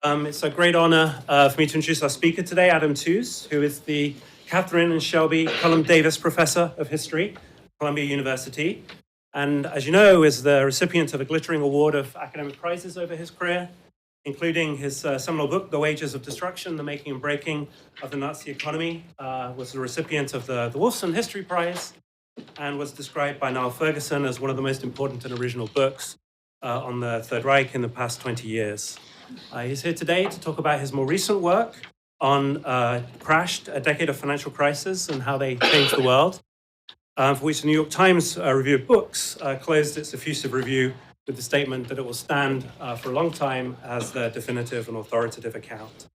It's a great honor for me to introduce our speaker today, Adam Tooze, who is the Catherine and Shelby Cullum Davis Professor of History, Columbia University, and as you know, is the recipient of a glittering award of academic prizes over his career, including his seminal book, The Wages of Destruction, The Making and Breaking of the Nazi Economy, was the recipient of the Wolfson History Prize, and was described by Niall Ferguson as one of the most important and original books on the Third Reich in the past 20 years. He's here today to talk about his more recent work on Crashed, A Decade of Financial Crisis and How They Changed the World, for which the New York Times Review of Books closed its effusive review with the statement that it will stand for a long time as the definitive and authoritative account.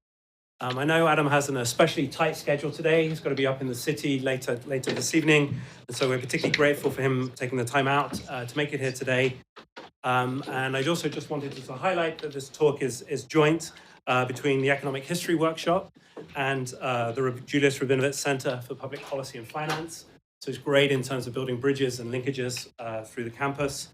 I know Adam has an especially tight schedule today. He's got to be up in the city later this evening, and so we're particularly grateful for him taking the time out to make it here today. And I also just wanted to highlight that this talk is joint between the Economic History Workshop and the Julius Rabinovitz Center for Public Policy and Finance. So it's great in terms of building bridges and linkages through the campus.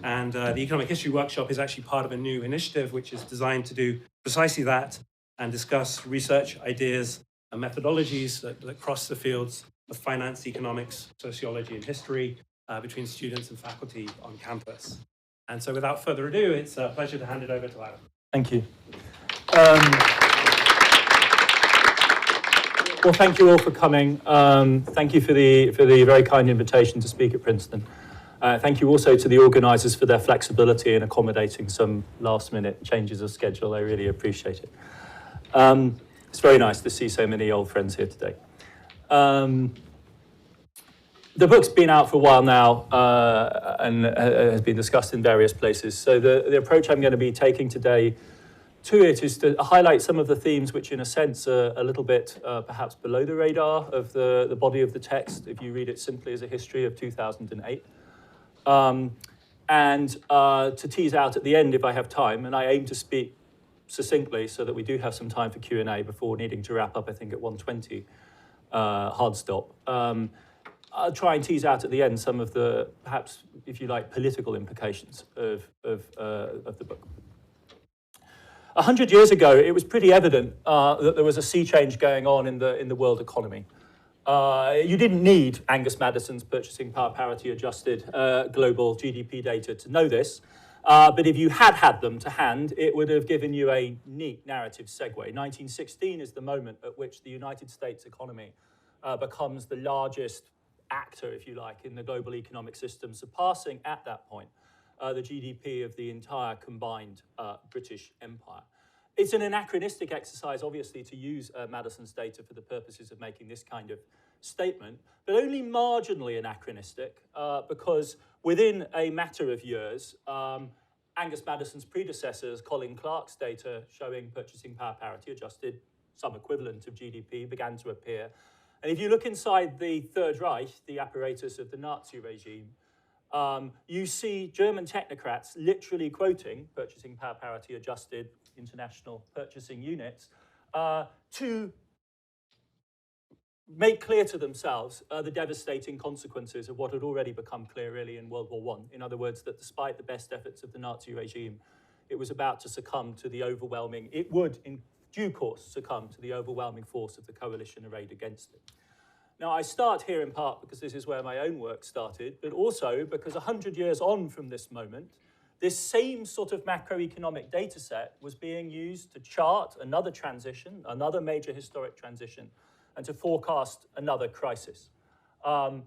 And the Economic History Workshop is actually part of a new initiative which is designed to do precisely that and discuss research ideas and methodologies that cross the fields of finance, economics, sociology, and history between students and faculty on campus. And so without further ado, it's a pleasure to hand it over to Adam. Thank you. Well, thank you all for coming. Thank you for the very kind invitation to speak at Princeton. Thank you also to the organisers for their flexibility in accommodating some last-minute changes of schedule. I really appreciate it. It's very nice to see so many old friends here today. The book's been out for a while now and has been discussed in various places. So the approach I'm going to be taking today to it is to highlight some of the themes which, in a sense, are a little bit perhaps below the radar of the body of the text, if you read it simply as a history of 2008. And to tease out at the end, if I have time, and I aim to speak succinctly so that we do have some time for Q&A before needing to wrap up, I think, at 1:20, hard stop. I'll try and tease out at the end some of the, perhaps, if you like, political implications of the book. 100 years ago, it was pretty evident that there was a sea change going on in the world economy. You didn't need Angus Maddison's purchasing power parity adjusted global GDP data to know this, but if you had them to hand, it would have given you a neat narrative segue. 1916 is the moment at which the United States economy becomes the largest actor, if you like, in the global economic system, surpassing at that point the GDP of the entire combined British Empire. It's an anachronistic exercise, obviously, to use Maddison's data for the purposes of making this kind of statement, but only marginally anachronistic because within a matter of years, Angus Maddison's predecessors, Colin Clark's data showing purchasing power parity adjusted, some equivalent of GDP, began to appear. And if you look inside the Third Reich, the apparatus of the Nazi regime, you see German technocrats literally quoting purchasing power parity adjusted international purchasing units to make clear to themselves the devastating consequences of what had already become clear really in World War I. In other words, that despite the best efforts of the Nazi regime, it was about to succumb to the overwhelming, it would in due course succumb to the overwhelming force of the coalition arrayed against it. Now, I start here in part because this is where my own work started, but also because 100 years on from this moment, this same sort of macroeconomic data set was being used to chart another transition, another major historic transition, and to forecast another crisis. And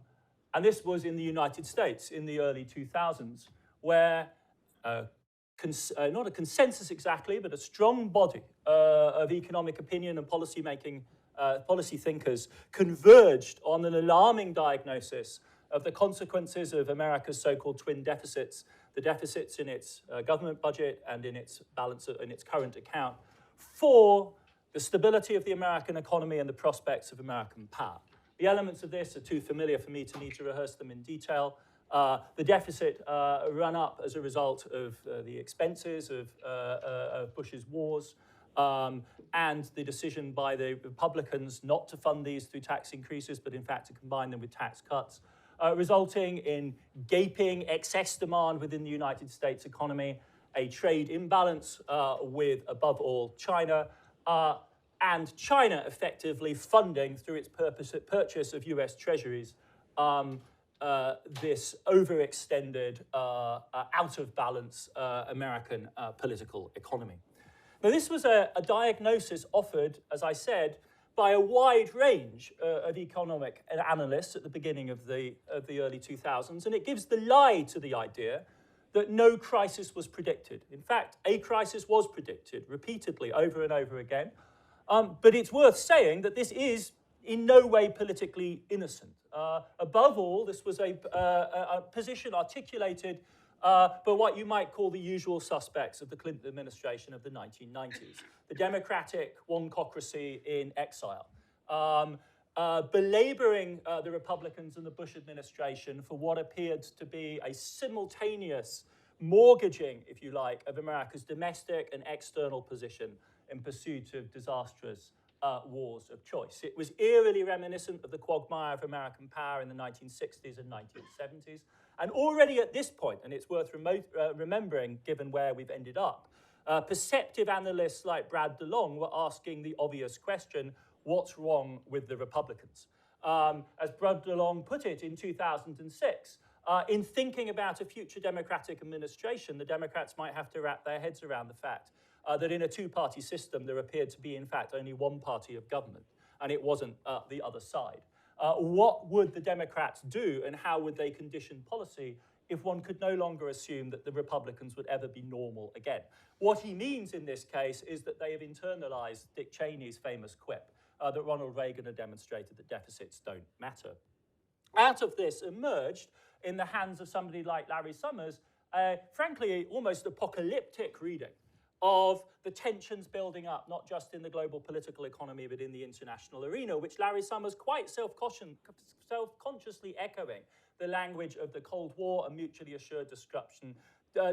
this was in the United States in the early 2000s, where not a consensus exactly, but a strong body of economic opinion and policy thinkers converged on an alarming diagnosis of the consequences of America's so-called twin deficits, the deficits in its government budget and in its balance in its current account, for the stability of the American economy and the prospects of American power. The elements of this are too familiar for me to need to rehearse them in detail. The deficit ran up as a result of the expenses of Bush's wars and the decision by the Republicans not to fund these through tax increases, but in fact to combine them with tax cuts, resulting in gaping excess demand within the United States economy a trade imbalance with, above all, China, and China effectively funding through its purchase of US treasuries this overextended, out of balance American political economy. Now, this was a diagnosis offered, as I said, by a wide range of economic analysts at the beginning of the early 2000s, and it gives the lie to the idea that no crisis was predicted. In fact, a crisis was predicted repeatedly over and over again, but it's worth saying that this is in no way politically innocent. Above all, this was a position articulated by what you might call the usual suspects of the Clinton administration of the 1990s, the Democratic one-cocracy in exile, belaboring the Republicans and the Bush administration for what appeared to be a simultaneous mortgaging, if you like, of America's domestic and external position in pursuit of disastrous wars of choice. It was eerily reminiscent of the quagmire of American power in the 1960s and 1970s. And already at this point, and it's worth remembering given where we've ended up, perceptive analysts like Brad DeLong were asking the obvious question, what's wrong with the Republicans? As Brad DeLong put it in 2006, in thinking about a future Democratic administration, the Democrats might have to wrap their heads around the fact that in a two-party system, there appeared to be, in fact, only one party of government, and it wasn't the other side. What would the Democrats do, and how would they condition policy if one could no longer assume that the Republicans would ever be normal again? What he means in this case is that they have internalized Dick Cheney's famous quip that Ronald Reagan had demonstrated that deficits don't matter. Out of this emerged, in the hands of somebody like Larry Summers, frankly, almost apocalyptic reading of the tensions building up, not just in the global political economy, but in the international arena, which Larry Summers quite self-consciously echoing the language of the Cold War and mutually assured destruction,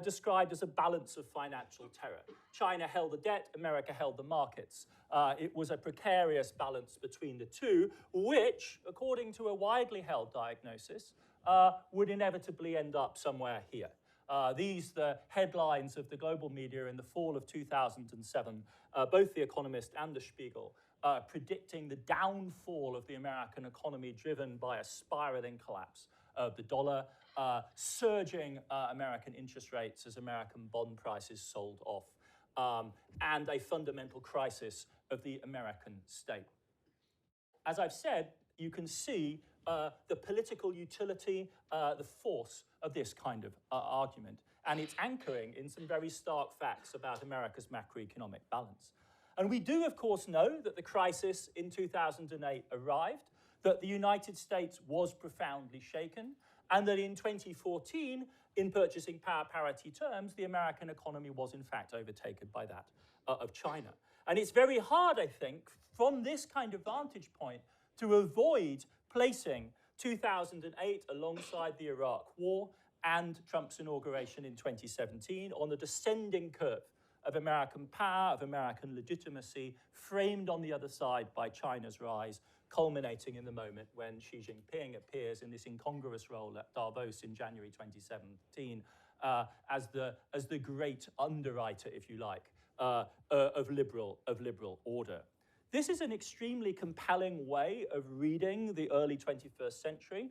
described as a balance of financial terror. China held the debt, America held the markets. It was a precarious balance between the two, which, according to a widely held diagnosis, would inevitably end up somewhere here. The headlines of the global media in the fall of 2007, both The Economist and The Spiegel, predicting the downfall of the American economy driven by a spiraling collapse of the dollar, surging American interest rates as American bond prices sold off, and a fundamental crisis of the American state. As I've said, you can see the political utility, the force of this kind of argument, and it's anchoring in some very stark facts about America's macroeconomic balance. And we do, of course, know that the crisis in 2008 arrived, that the United States was profoundly shaken, and that in 2014, in purchasing power parity terms, the American economy was in fact overtaken by that of China. And it's very hard, I think, from this kind of vantage point to avoid placing 2008 alongside the Iraq War and Trump's inauguration in 2017 on the descending curve of American power, of American legitimacy, framed on the other side by China's rise, culminating in the moment when Xi Jinping appears in this incongruous role at Davos in January 2017 as the great underwriter, if you like, of liberal order. This is an extremely compelling way of reading the early 21st century,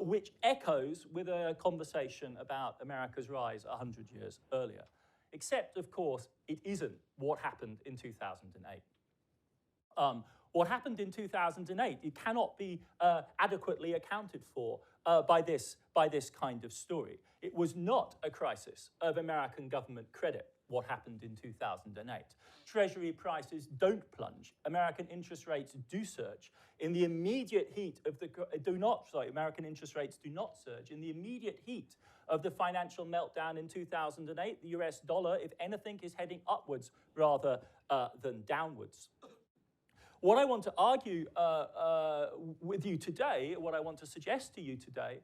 which echoes with a conversation about America's rise 100 years earlier. Except, of course, it isn't what happened in 2008. What happened in 2008, it cannot be adequately accounted for by this kind of story. It was not a crisis of American government credit, what happened in 2008. Treasury prices don't plunge. American interest rates do surge. In the immediate heat of American interest rates do not surge. In the immediate heat of the financial meltdown in 2008, the US dollar, if anything, is heading upwards rather than downwards. What I want to argue with you today, what I want to suggest to you today,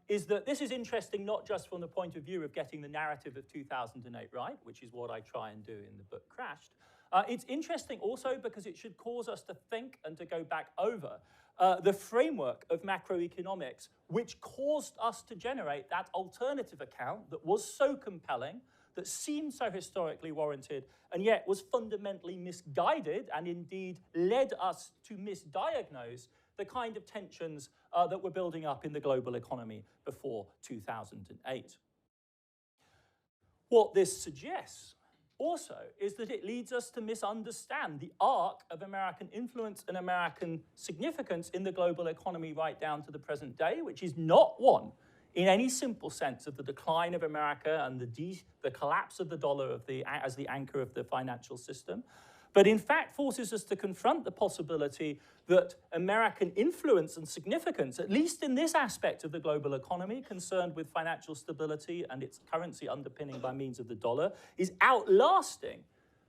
is that this is interesting not just from the point of view of getting the narrative of 2008 right, which is what I try and do in the book Crashed. It's interesting also because it should cause us to think and to go back over the framework of macroeconomics, which caused us to generate that alternative account that was so compelling, that seemed so historically warranted and yet was fundamentally misguided and indeed led us to misdiagnose the kind of tensions that were building up in the global economy before 2008. What this suggests also is that it leads us to misunderstand the arc of American influence and American significance in the global economy right down to the present day, which is not one in any simple sense of the decline of America and the collapse of the dollar as the anchor of the financial system, but in fact forces us to confront the possibility that American influence and significance, at least in this aspect of the global economy concerned with financial stability and its currency underpinning by means of the dollar, is outlasting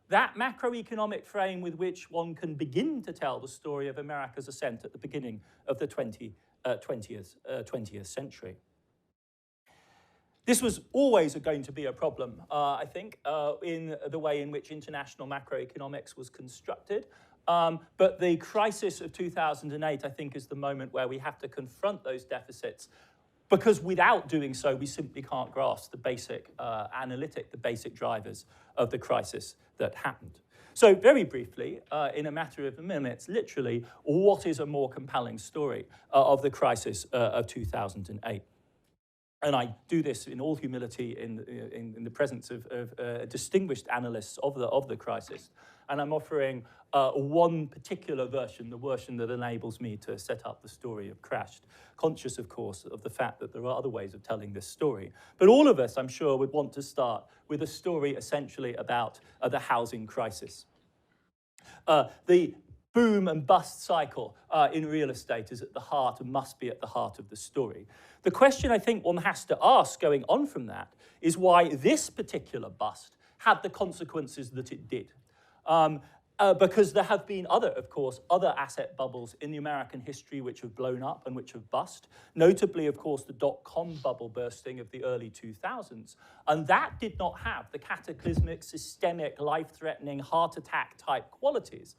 that macroeconomic frame with which one can begin to tell the story of America's ascent at the beginning of the 20th century. This was always going to be a problem, I think, in the way in which international macroeconomics was constructed. But the crisis of 2008, I think, is the moment where we have to confront those deficits, because without doing so, we simply can't grasp the basic the basic drivers of the crisis that happened. So very briefly, in a matter of minutes, literally, what is a more compelling story of the crisis of 2008? And I do this in all humility in the presence of distinguished analysts of the crisis. And I'm offering one particular version, the version that enables me to set up the story of Crashed, conscious, of course, of the fact that there are other ways of telling this story. But all of us, I'm sure, would want to start with a story essentially about the housing crisis. The boom and bust cycle in real estate is at the heart and must be at the heart of the story. The question I think one has to ask going on from that is why this particular bust had the consequences that it did. Because there have been other asset bubbles in the American history which have blown up and which have bust, notably, of course, the dot-com bubble bursting of the early 2000s. And that did not have the cataclysmic, systemic, life-threatening, heart attack type qualities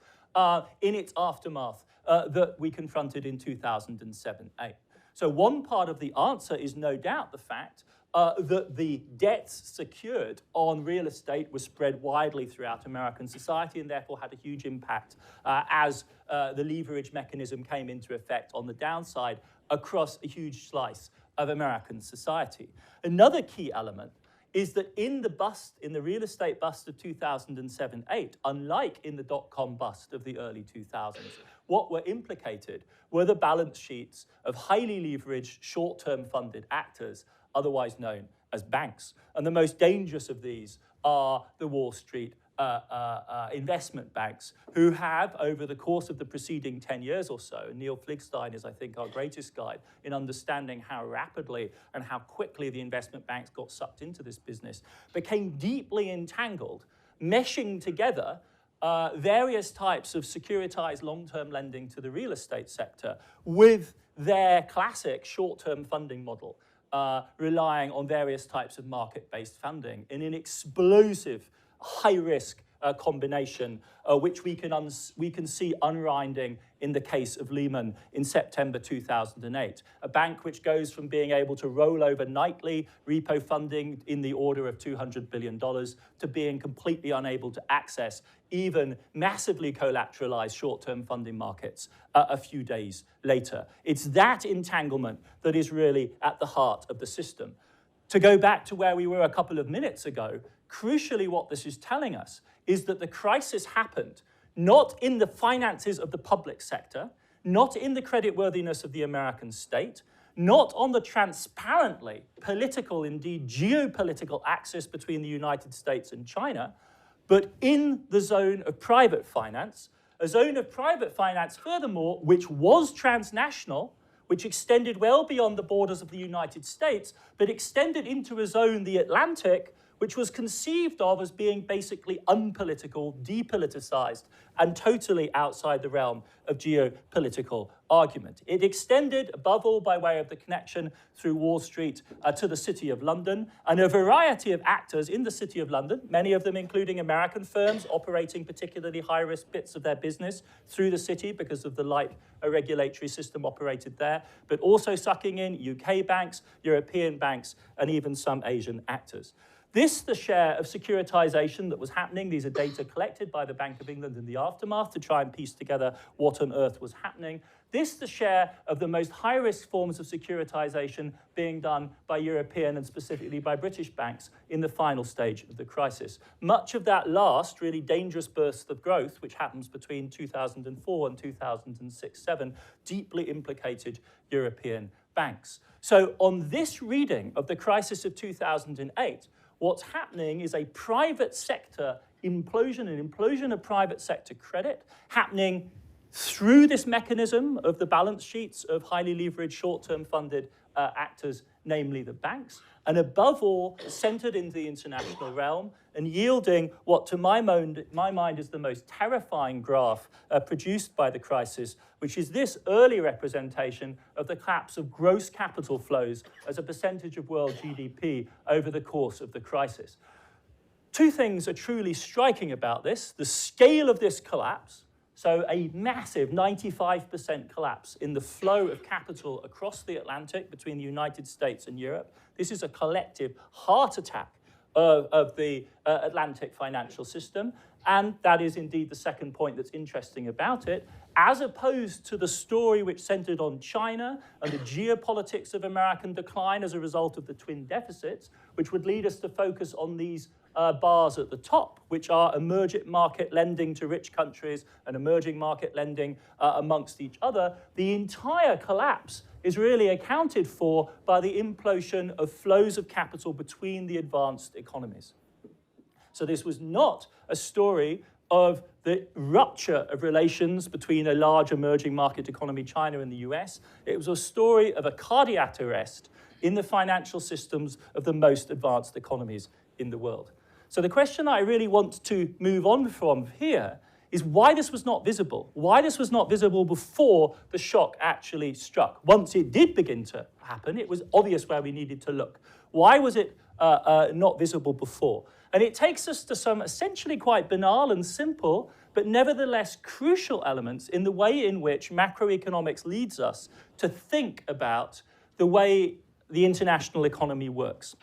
in its aftermath that we confronted in 2007-8. So one part of the answer is no doubt the fact that the debts secured on real estate were spread widely throughout American society and therefore had a huge impact as the leverage mechanism came into effect on the downside across a huge slice of American society. Another key element is that in the real estate bust of 2007-8, unlike in the dot-com bust of the early 2000s, what were implicated were the balance sheets of highly leveraged, short-term funded actors, otherwise known as banks. And the most dangerous of these are the Wall Street investment banks, who have, over the course of the preceding 10 years or so, Neil Fligstein is, I think, our greatest guide in understanding how rapidly and how quickly the investment banks got sucked into this business, became deeply entangled, meshing together various types of securitized long-term lending to the real estate sector with their classic short-term funding model, relying on various types of market-based funding in an explosive high-risk combination, which we can see unwinding in the case of Lehman in September 2008. A bank which goes from being able to roll over nightly repo funding in the order of $200 billion to being completely unable to access even massively collateralized short-term funding markets a few days later. It's that entanglement that is really at the heart of the system. To go back to where we were a couple of minutes ago, crucially what this is telling us is that the crisis happened not in the finances of the public sector, not in the creditworthiness of the American state, not on the transparently political, indeed geopolitical axis between the United States and China, but in the zone of private finance, a zone of private finance, furthermore, which was transnational, which extended well beyond the borders of the United States, but extended into a zone, the Atlantic, which was conceived of as being basically unpolitical, depoliticized, and totally outside the realm of geopolitical argument. It extended, above all, by way of the connection through Wall Street to the City of London, and a variety of actors in the City of London, many of them including American firms operating particularly high-risk bits of their business through the city because of the light regulatory system operated there, but also sucking in UK banks, European banks, and even some Asian actors. This, the share of securitization that was happening. These are data collected by the Bank of England in the aftermath to try and piece together what on earth was happening. This, the share of the most high-risk forms of securitization being done by European and specifically by British banks in the final stage of the crisis. Much of that last really dangerous burst of growth, which happens between 2004 and 2006-07, deeply implicated European banks. So on this reading of the crisis of 2008, what's happening is a private sector implosion, an implosion of private sector credit happening through this mechanism of the balance sheets of highly leveraged, short-term funded actors, namely the banks, and above all, centered in the international realm and yielding what, to my mind, is the most terrifying graph produced by the crisis, which is this early representation of the collapse of gross capital flows as a percentage of world GDP over the course of the crisis. Two things are truly striking about this: the scale of this collapse. So a massive 95% collapse in the flow of capital across the Atlantic between the United States and Europe. This is a collective heart attack of the Atlantic financial system. And that is indeed the second point that's interesting about it, as opposed to the story which centered on China and the geopolitics of American decline as a result of the twin deficits, which would lead us to focus on these bars at the top, which are emerging market lending to rich countries and emerging market lending amongst each other. The entire collapse is really accounted for by the implosion of flows of capital between the advanced economies. So this was not a story of the rupture of relations between a large emerging market economy, China and the US. It was a story of a cardiac arrest in the financial systems of the most advanced economies in the world. So the question I really want to move on from here is why this was not visible. Why this was not visible before the shock actually struck. Once it did begin to happen, it was obvious where we needed to look. Why was it not visible before? And it takes us to some essentially quite banal and simple, but nevertheless crucial elements in the way in which macroeconomics leads us to think about the way the international economy works.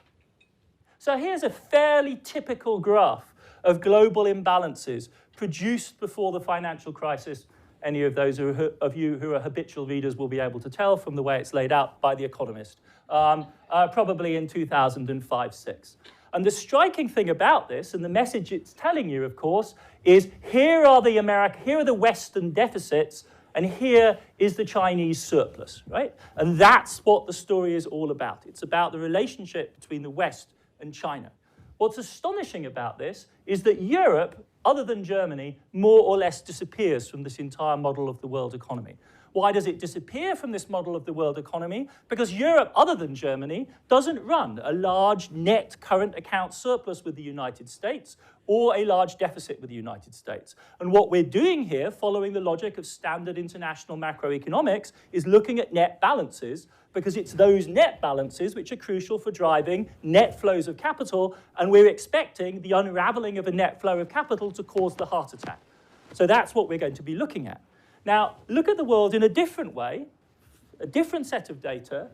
So here's a fairly typical graph of global imbalances produced before the financial crisis. Any of those of you who are habitual readers will be able to tell from the way it's laid out by The Economist, probably in 2005-06. And the striking thing about this, and the message it's telling you, of course, is here are the Western deficits, and here is the Chinese surplus, right? And that's what the story is all about. It's about the relationship between the West and China. What's astonishing about this is that Europe, other than Germany, more or less disappears from this entire model of the world economy. Why does it disappear from this model of the world economy? Because Europe, other than Germany, doesn't run a large net current account surplus with the United States or a large deficit with the United States. And what we're doing here, following the logic of standard international macroeconomics, is looking at net balances, because it's those net balances which are crucial for driving net flows of capital, and we're expecting the unraveling of a net flow of capital to cause the heart attack. So that's what we're going to be looking at. Now, look at the world in a different way, a different set of data,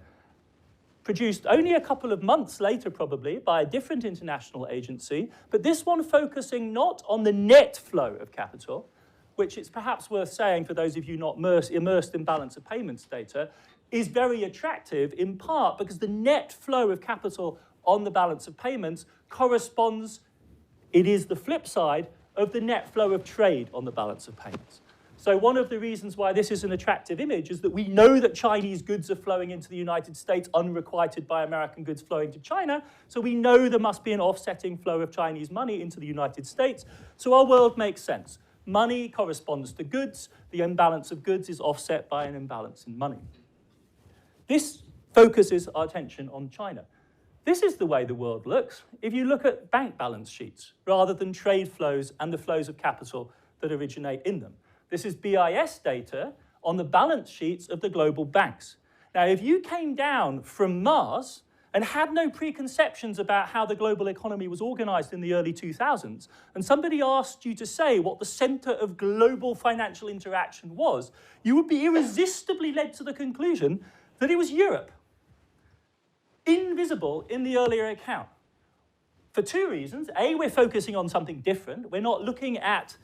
produced only a couple of months later probably by a different international agency, but this one focusing not on the net flow of capital, which it's perhaps worth saying for those of you not immersed in balance of payments data, is very attractive in part because the net flow of capital on the balance of payments corresponds, it is the flip side of the net flow of trade on the balance of payments. So one of the reasons why this is an attractive image is that we know that Chinese goods are flowing into the United States unrequited by American goods flowing to China. So we know there must be an offsetting flow of Chinese money into the United States. So our world makes sense. Money corresponds to goods. The imbalance of goods is offset by an imbalance in money. This focuses our attention on China. This is the way the world looks if you look at bank balance sheets rather than trade flows and the flows of capital that originate in them. This is BIS data on the balance sheets of the global banks. Now, if you came down from Mars and had no preconceptions about how the global economy was organized in the early 2000s, and somebody asked you to say what the center of global financial interaction was, you would be irresistibly led to the conclusion that it was Europe, invisible in the earlier account. for two reasons. A, we're focusing on something different. We're not looking at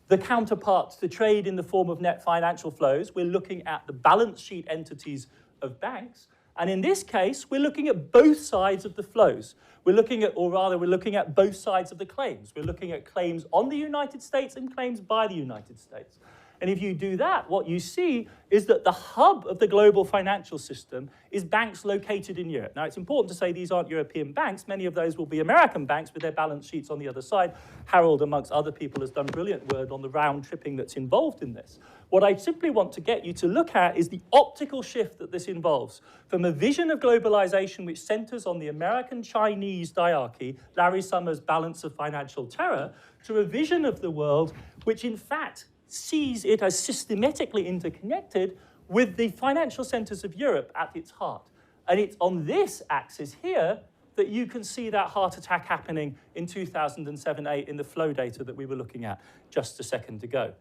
the counterparts to trade in the form of net financial flows. We're looking at the balance sheet entities of banks. And in this case, we're looking at both sides of the flows. We're looking at, or rather, we're looking at both sides of the claims. We're looking at claims on the United States and claims by the United States. And if you do that, what you see is that the hub of the global financial system is banks located in Europe. Now, it's important to say these aren't European banks. Many of those will be American banks with their balance sheets on the other side. Harold, amongst other people, has done brilliant work on the round tripping that's involved in this. What I simply want to get you to look at is the optical shift that this involves from a vision of globalization which centers on the American-Chinese diarchy, Larry Summers' balance of financial terror, to a vision of the world which, in fact, sees it as systematically interconnected with the financial centers of Europe at its heart. And it's on this axis here that you can see that heart attack happening in 2007-8 in the flow data that we were looking at just a second ago.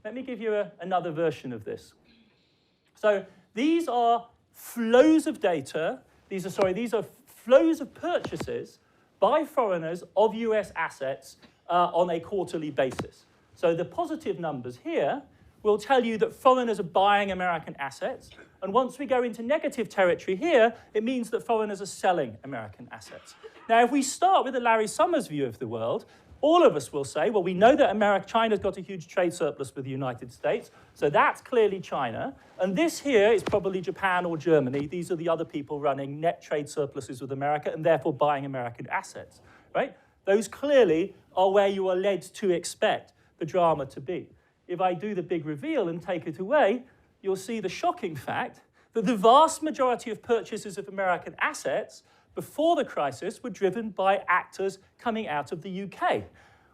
Let me give you another version of this. So these are flows of data. These are flows of purchases by foreigners of US assets on a quarterly basis. So the positive numbers here will tell you that foreigners are buying American assets. And once we go into negative territory here, it means that foreigners are selling American assets. Now, if we start with the Larry Summers view of the world, all of us will say, well, we know that China's got a huge trade surplus with the United States, so that's clearly China. And this here is probably Japan or Germany. These are the other people running net trade surpluses with America and therefore buying American assets, right? Those clearly are where you are led to expect the drama to be. If I do the big reveal and take it away, you'll see the shocking fact that the vast majority of purchases of American assets before the crisis were driven by actors coming out of the UK.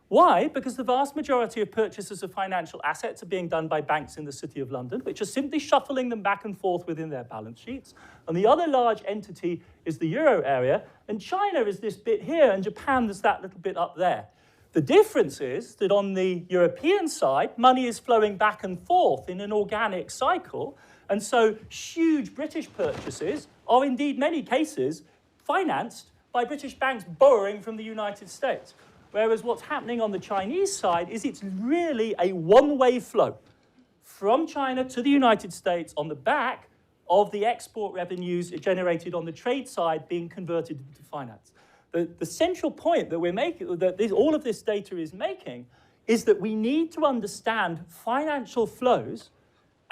Why? Because the vast majority of purchases of financial assets are being done by banks in the City of London, which are simply shuffling them back and forth within their balance sheets. And the other large entity is the euro area, and China is this bit here, and Japan is that little bit up there. The difference is that on the European side, money is flowing back and forth in an organic cycle, and so huge British purchases are indeed many cases financed by British banks borrowing from the United States. Whereas what's happening on the Chinese side is it's really a one-way flow from China to the United States on the back of the export revenues generated on the trade side being converted into finance. The central point that we're making, that all of this data is making, is that we need to understand financial flows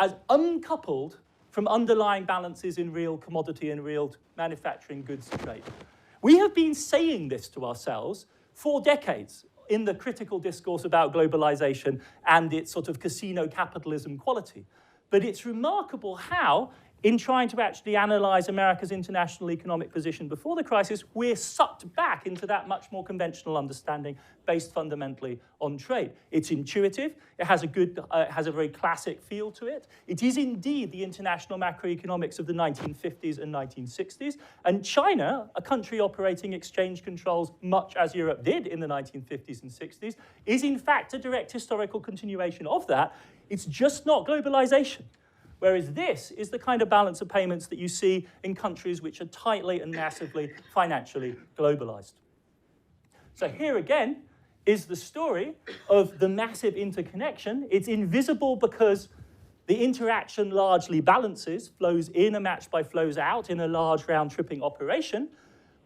as uncoupled from underlying balances in real commodity and real manufacturing goods trade. We have been saying this to ourselves for decades in the critical discourse about globalization and its sort of casino capitalism quality. But it's remarkable how, in trying to actually analyze America's international economic position before the crisis, we're sucked back into that much more conventional understanding based fundamentally on trade. It's intuitive. It has a very classic feel to it. It is indeed the international macroeconomics of the 1950s and 1960s. And China, a country operating exchange controls much as Europe did in the 1950s and 60s, is in fact a direct historical continuation of that. It's just not globalization. Whereas this is the kind of balance of payments that you see in countries which are tightly and massively financially globalized. So here again is the story of the massive interconnection. It's invisible because the interaction largely balances, flows in are matched by flows out in a large round-tripping operation.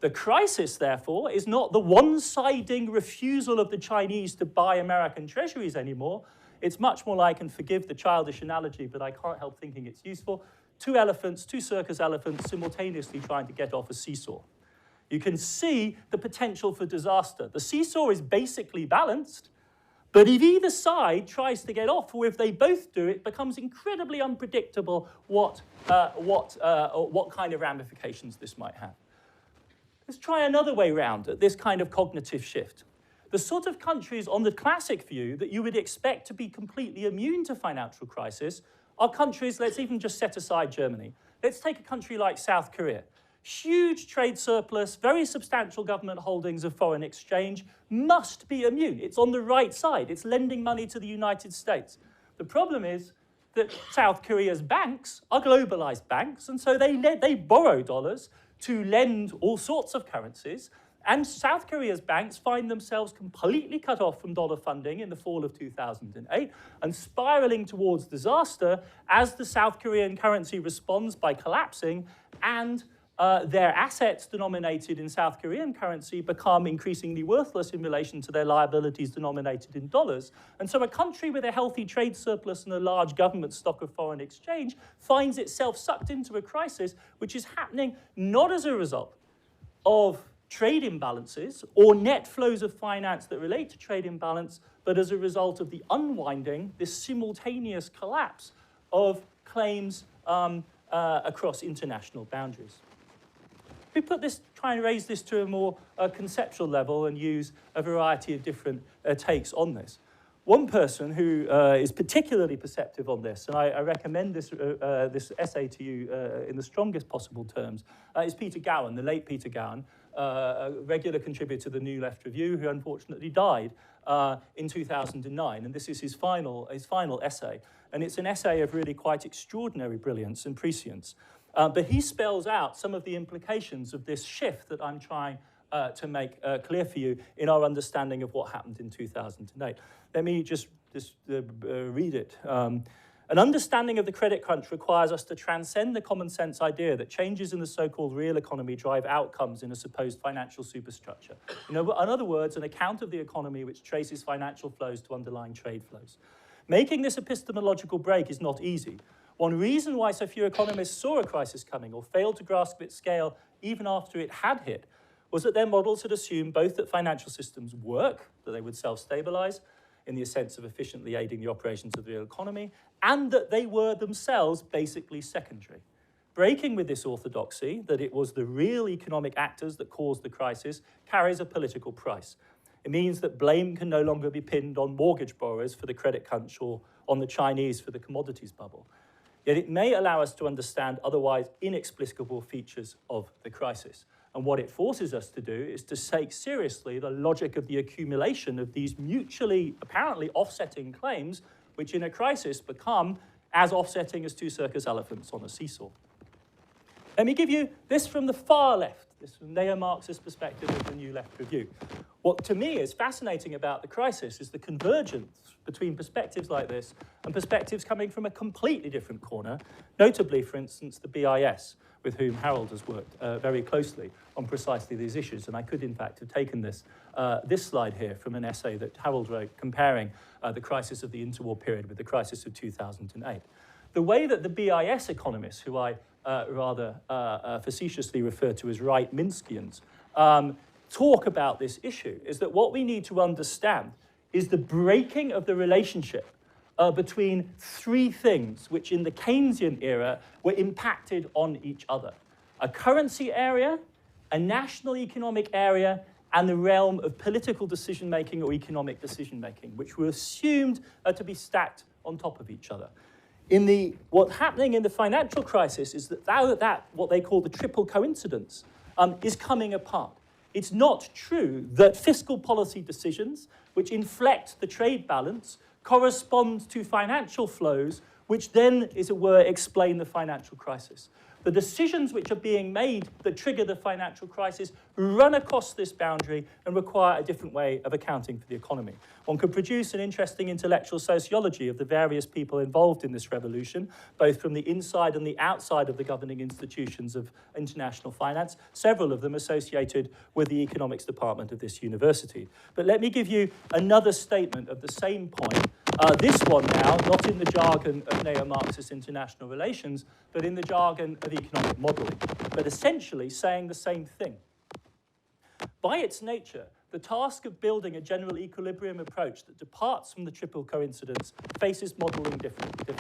The crisis, therefore, is not the one-siding refusal of the Chinese to buy American treasuries anymore. It's much more like, and forgive the childish analogy, but I can't help thinking it's useful, two circus elephants simultaneously trying to get off a seesaw. You can see the potential for disaster. The seesaw is basically balanced, but if either side tries to get off, or if they both do, it becomes incredibly unpredictable what kind of ramifications this might have. Let's try another way round at this kind of cognitive shift. The sort of countries on the classic view that you would expect to be completely immune to financial crisis are countries, let's even just set aside Germany. Let's take a country like South Korea. Huge trade surplus, very substantial government holdings of foreign exchange, must be immune. It's on the right side. It's lending money to the United States. The problem is that South Korea's banks are globalized banks, and so they borrow dollars to lend all sorts of currencies. And South Korea's banks find themselves completely cut off from dollar funding in the fall of 2008 and spiraling towards disaster as the South Korean currency responds by collapsing and their assets denominated in South Korean currency become increasingly worthless in relation to their liabilities denominated in dollars. And so a country with a healthy trade surplus and a large government stock of foreign exchange finds itself sucked into a crisis which is happening not as a result of trade imbalances or net flows of finance that relate to trade imbalance, but as a result of the unwinding, this simultaneous collapse of claims across international boundaries. We try and raise this to a more conceptual level and use a variety of different takes on this. One person who is particularly perceptive on this, and I recommend this essay to you in the strongest possible terms, is Peter Gowan, the late Peter Gowan, a regular contributor to the New Left Review, who unfortunately died in 2009. And this is his final essay. And it's an essay of really quite extraordinary brilliance and prescience. But he spells out some of the implications of this shift that I'm trying to make clear for you in our understanding of what happened in 2008. Let me just read it. An understanding of the credit crunch requires us to transcend the common sense idea that changes in the so-called real economy drive outcomes in a supposed financial superstructure. In other words, an account of the economy which traces financial flows to underlying trade flows. Making this epistemological break is not easy. One reason why so few economists saw a crisis coming or failed to grasp its scale even after it had hit was that their models had assumed both that financial systems work, that they would self-stabilize in the sense of efficiently aiding the operations of the real economy, and that they were themselves basically secondary. Breaking with this orthodoxy, that it was the real economic actors that caused the crisis, carries a political price. It means that blame can no longer be pinned on mortgage borrowers for the credit crunch or on the Chinese for the commodities bubble. Yet it may allow us to understand otherwise inexplicable features of the crisis. And what it forces us to do is to take seriously the logic of the accumulation of these mutually, apparently offsetting claims, which in a crisis become as offsetting as two circus elephants on a seesaw. Let me give you this from the far left, this from neo-Marxist perspective of the New Left Review. What to me is fascinating about the crisis is the convergence between perspectives like this and perspectives coming from a completely different corner, notably, for instance, the BIS, with whom Harold has worked very closely on precisely these issues. And I could, in fact, have taken this slide here from an essay that Harold wrote comparing the crisis of the interwar period with the crisis of 2008. The way that the BIS economists, who I rather facetiously refer to as right Minskians, talk about this issue is that what we need to understand is the breaking of the relationship between three things which in the Keynesian era were impacted on each other. A currency area, a national economic area, and the realm of political decision-making or economic decision-making, which were assumed to be stacked on top of each other. What's happening in the financial crisis is that what they call the triple coincidence is coming apart. It's not true that fiscal policy decisions, which inflect the trade balance, correspond to financial flows, which then, as it were, explain the financial crisis. The decisions which are being made that trigger the financial crisis run across this boundary and require a different way of accounting for the economy. One could produce an interesting intellectual sociology of the various people involved in this revolution, both from the inside and the outside of the governing institutions of international finance, several of them associated with the economics department of this university. But let me give you another statement of the same point. This one now, not in the jargon of neo-Marxist international relations, but in the jargon of economic modelling, but essentially saying the same thing. By its nature, the task of building a general equilibrium approach that departs from the triple coincidence faces modelling differently.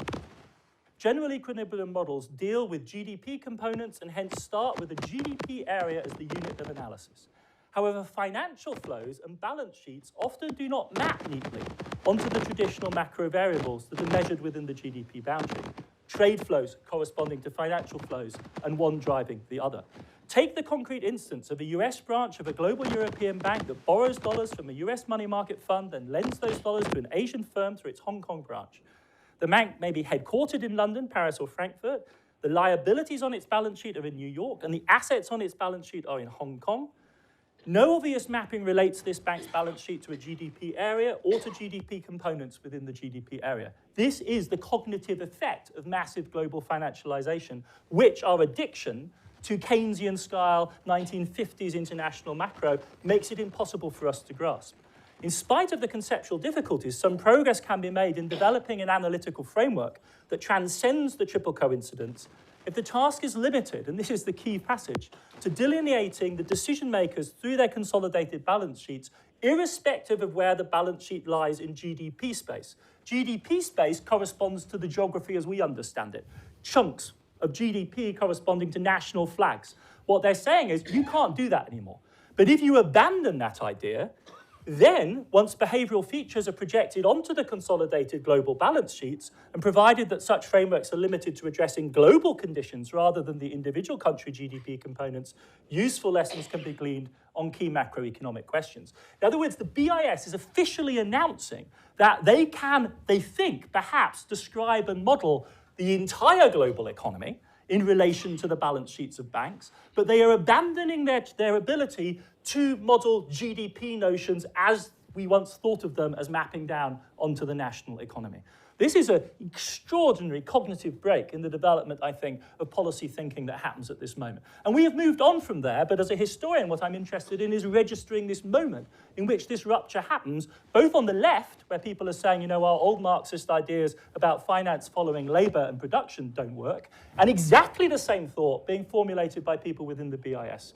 General equilibrium models deal with GDP components and hence start with the GDP area as the unit of analysis. However, financial flows and balance sheets often do not map neatly onto the traditional macro variables that are measured within the GDP boundary. Trade flows corresponding to financial flows and one driving the other. Take the concrete instance of a US branch of a global European bank that borrows dollars from a US money market fund and lends those dollars to an Asian firm through its Hong Kong branch. The bank may be headquartered in London, Paris, or Frankfurt. The liabilities on its balance sheet are in New York, and the assets on its balance sheet are in Hong Kong. No obvious mapping relates this bank's balance sheet to a GDP area or to GDP components within the GDP area. This is the cognitive effect of massive global financialization, which our addiction to Keynesian-style 1950s international macro makes it impossible for us to grasp. In spite of the conceptual difficulties, some progress can be made in developing an analytical framework that transcends the triple coincidence if the task is limited, and this is the key passage, to delineating the decision makers through their consolidated balance sheets, irrespective of where the balance sheet lies in GDP space. GDP space corresponds to the geography as we understand it. Chunks of GDP corresponding to national flags. What they're saying is you can't do that anymore. But if you abandon that idea, then, once behavioral features are projected onto the consolidated global balance sheets, and provided that such frameworks are limited to addressing global conditions rather than the individual country GDP components, useful lessons can be gleaned on key macroeconomic questions. In other words, the BIS is officially announcing that they think, perhaps describe and model the entire global economy in relation to the balance sheets of banks, but they are abandoning their ability to model GDP notions as we once thought of them as mapping down onto the national economy. This is an extraordinary cognitive break in the development, I think, of policy thinking that happens at this moment. And we have moved on from there, but as a historian, what I'm interested in is registering this moment in which this rupture happens, both on the left, where people are saying, you know, our old Marxist ideas about finance following labor and production don't work, and exactly the same thought being formulated by people within the BIS.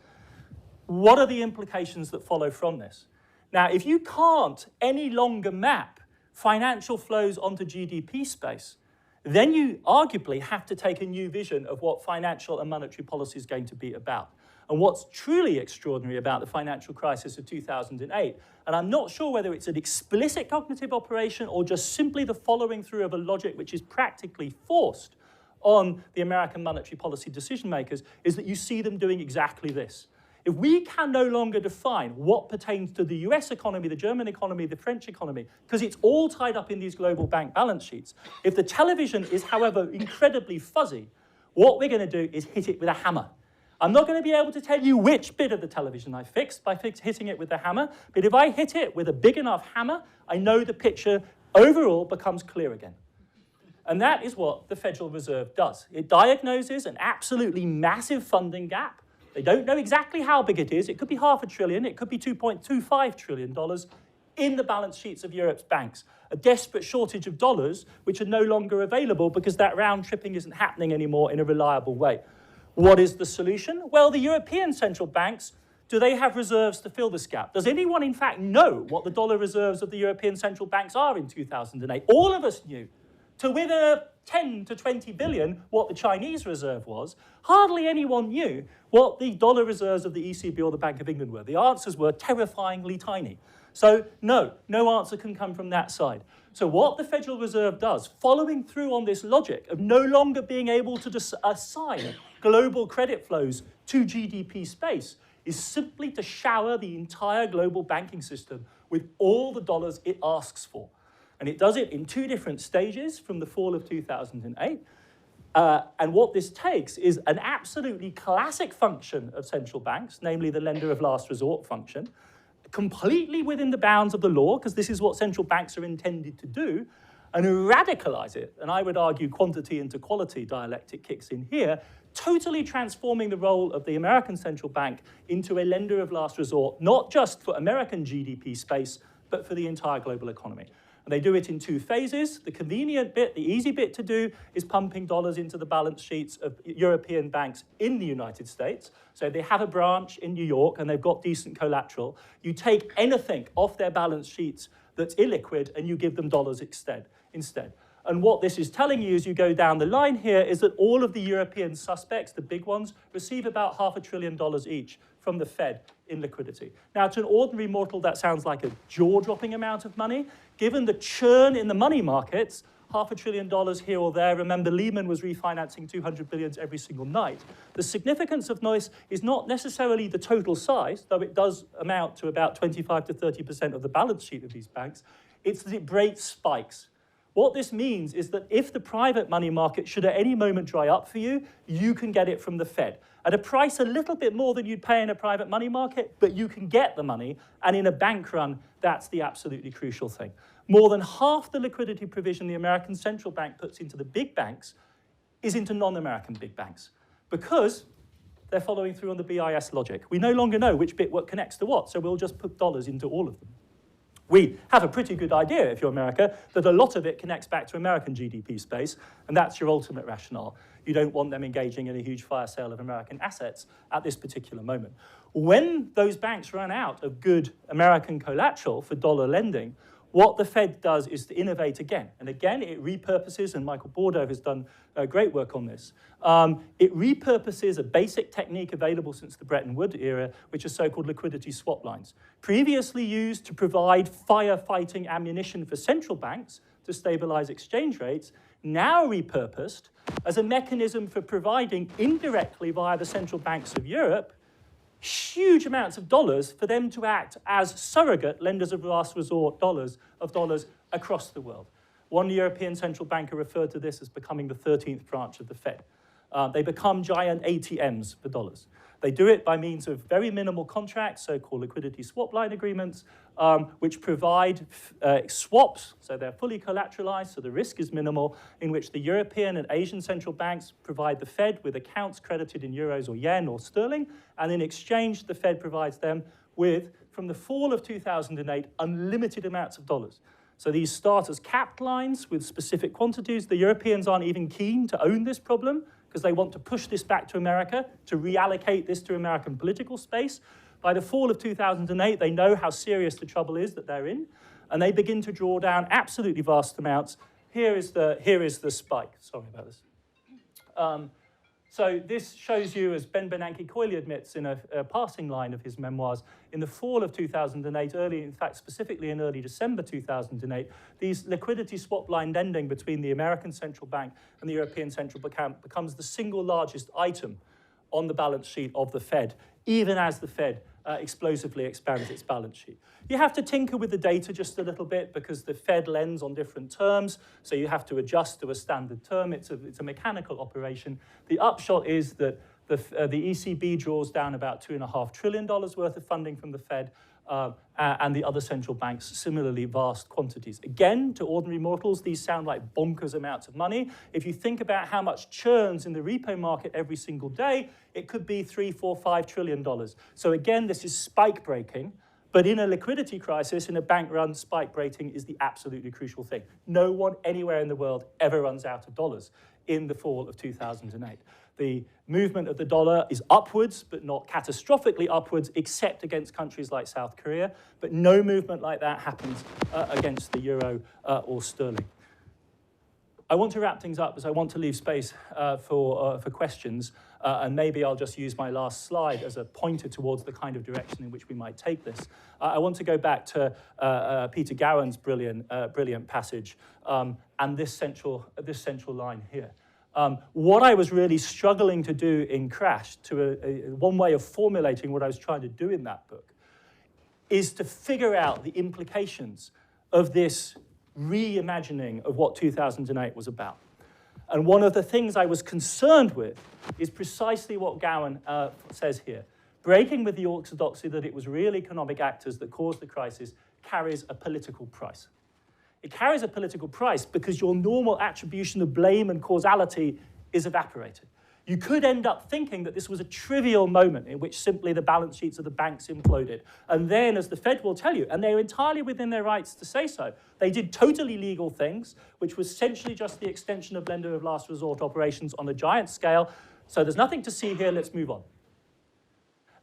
What are the implications that follow from this? Now, if you can't any longer map financial flows onto GDP space, then you arguably have to take a new vision of what financial and monetary policy is going to be about. And what's truly extraordinary about the financial crisis of 2008, and I'm not sure whether it's an explicit cognitive operation or just simply the following through of a logic which is practically forced on the American monetary policy decision makers, is that you see them doing exactly this. If we can no longer define what pertains to the US economy, the German economy, the French economy, because it's all tied up in these global bank balance sheets, if the television is, however, incredibly fuzzy, what we're going to do is hit it with a hammer. I'm not going to be able to tell you which bit of the television I fixed by hitting it with the hammer, but if I hit it with a big enough hammer, I know the picture overall becomes clear again. And that is what the Federal Reserve does. It diagnoses an absolutely massive funding gap. They don't know exactly how big it is. It could be $500 billion, it could be $2.25 trillion in the balance sheets of Europe's banks. A desperate shortage of dollars, which are no longer available because that round tripping isn't happening anymore in a reliable way. What is the solution? Well, the European central banks, do they have reserves to fill this gap? Does anyone, in fact, know what the dollar reserves of the European central banks are in 2008? All of us knew. To within 10 to 20 billion, what the Chinese reserve was, hardly anyone knew what the dollar reserves of the ECB or the Bank of England were. The answers were terrifyingly tiny. So no answer can come from that side. So what the Federal Reserve does, following through on this logic of no longer being able to assign global credit flows to GDP space, is simply to shower the entire global banking system with all the dollars it asks for. And it does it in two different stages from the fall of 2008. And what this takes is an absolutely classic function of central banks, namely the lender of last resort function, completely within the bounds of the law, because this is what central banks are intended to do, and radicalize it. And I would argue quantity into quality dialectic kicks in here, totally transforming the role of the American central bank into a lender of last resort, not just for American GDP space, but for the entire global economy. And they do it in two phases. The convenient bit, the easy bit to do, is pumping dollars into the balance sheets of European banks in the United States. So they have a branch in New York and they've got decent collateral. You take anything off their balance sheets that's illiquid and you give them dollars instead. And what this is telling you as you go down the line here is that all of the European suspects, the big ones, receive about $500 billion each from the Fed in liquidity. Now, to an ordinary mortal, that sounds like a jaw-dropping amount of money. Given the churn in the money markets, $500 billion here or there, remember Lehman was refinancing 200 billion every single night. The significance of noise is not necessarily the total size, though it does amount to about 25 to 30% of the balance sheet of these banks. It's that it breaks spikes. What this means is that if the private money market should at any moment dry up for you, you can get it from the Fed at a price a little bit more than you'd pay in a private money market, but you can get the money, and in a bank run, that's the absolutely crucial thing. More than half the liquidity provision the American central bank puts into the big banks is into non-American big banks, because they're following through on the BIS logic. We no longer know which bit what connects to what, so we'll just put dollars into all of them. We have a pretty good idea, if you're America, that a lot of it connects back to American GDP space, and that's your ultimate rationale. You don't want them engaging in a huge fire sale of American assets at this particular moment. When those banks run out of good American collateral for dollar lending, what the Fed does is to innovate again. And again, it repurposes, and Michael Bordeaux has done great work on this. It repurposes a basic technique available since the Bretton Woods era, which is so-called liquidity swap lines. Previously used to provide firefighting ammunition for central banks to stabilize exchange rates, now repurposed as a mechanism for providing indirectly via the central banks of Europe huge amounts of dollars for them to act as surrogate lenders of last resort dollars across the world. One European central banker referred to this as becoming the 13th branch of the Fed. They become giant ATMs for dollars. They do it by means of very minimal contracts, so-called liquidity swap line agreements, which provide swaps, so they're fully collateralized, so the risk is minimal, in which the European and Asian central banks provide the Fed with accounts credited in euros or yen or sterling, and in exchange, the Fed provides them with, from the fall of 2008, unlimited amounts of dollars. So these start as capped lines with specific quantities. The Europeans aren't even keen to own this problem, because they want to push this back to America, to reallocate this to American political space. By the fall of 2008, they know how serious the trouble is that they're in, and they begin to draw down absolutely vast amounts. Here is the spike. Sorry about this. So this shows you, as Ben Bernanke-Coyle admits in a passing line of his memoirs, in the fall of 2008, in fact, specifically in early December 2008, these liquidity swap line lending between the American central bank and the European central bank becomes the single largest item on the balance sheet of the Fed, even as the Fed explosively expands its balance sheet. You have to tinker with the data just a little bit because the Fed lends on different terms, so you have to adjust to a standard term. It's a mechanical operation. The upshot is that the ECB draws down about $2.5 trillion worth of funding from the Fed, and the other central banks, similarly vast quantities. Again, to ordinary mortals, these sound like bonkers amounts of money. If you think about how much churns in the repo market every single day, it could be $3, $4, $5 trillion. So again, this is spike breaking, but in a liquidity crisis, in a bank run, spike breaking is the absolutely crucial thing. No one anywhere in the world ever runs out of dollars in the fall of 2008. The movement of the dollar is upwards, but not catastrophically upwards, except against countries like South Korea. But no movement like that happens against the euro or sterling. I want to wrap things up as I want to leave space for questions. And maybe I'll just use my last slide as a pointer towards the kind of direction in which we might take this. I want to go back to Peter Gowan's brilliant passage and this central line here. What I was really struggling to do in Crash, one way of formulating what I was trying to do in that book, is to figure out the implications of this reimagining of what 2008 was about. And one of the things I was concerned with is precisely what Gowan says here. Breaking with the orthodoxy that it was real economic actors that caused the crisis carries a political price. It carries a political price because your normal attribution of blame and causality is evaporated. You could end up thinking that this was a trivial moment in which simply the balance sheets of the banks imploded. And then, as the Fed will tell you, and they're entirely within their rights to say so, they did totally legal things, which was essentially just the extension of lender of last resort operations on a giant scale. So there's nothing to see here, let's move on.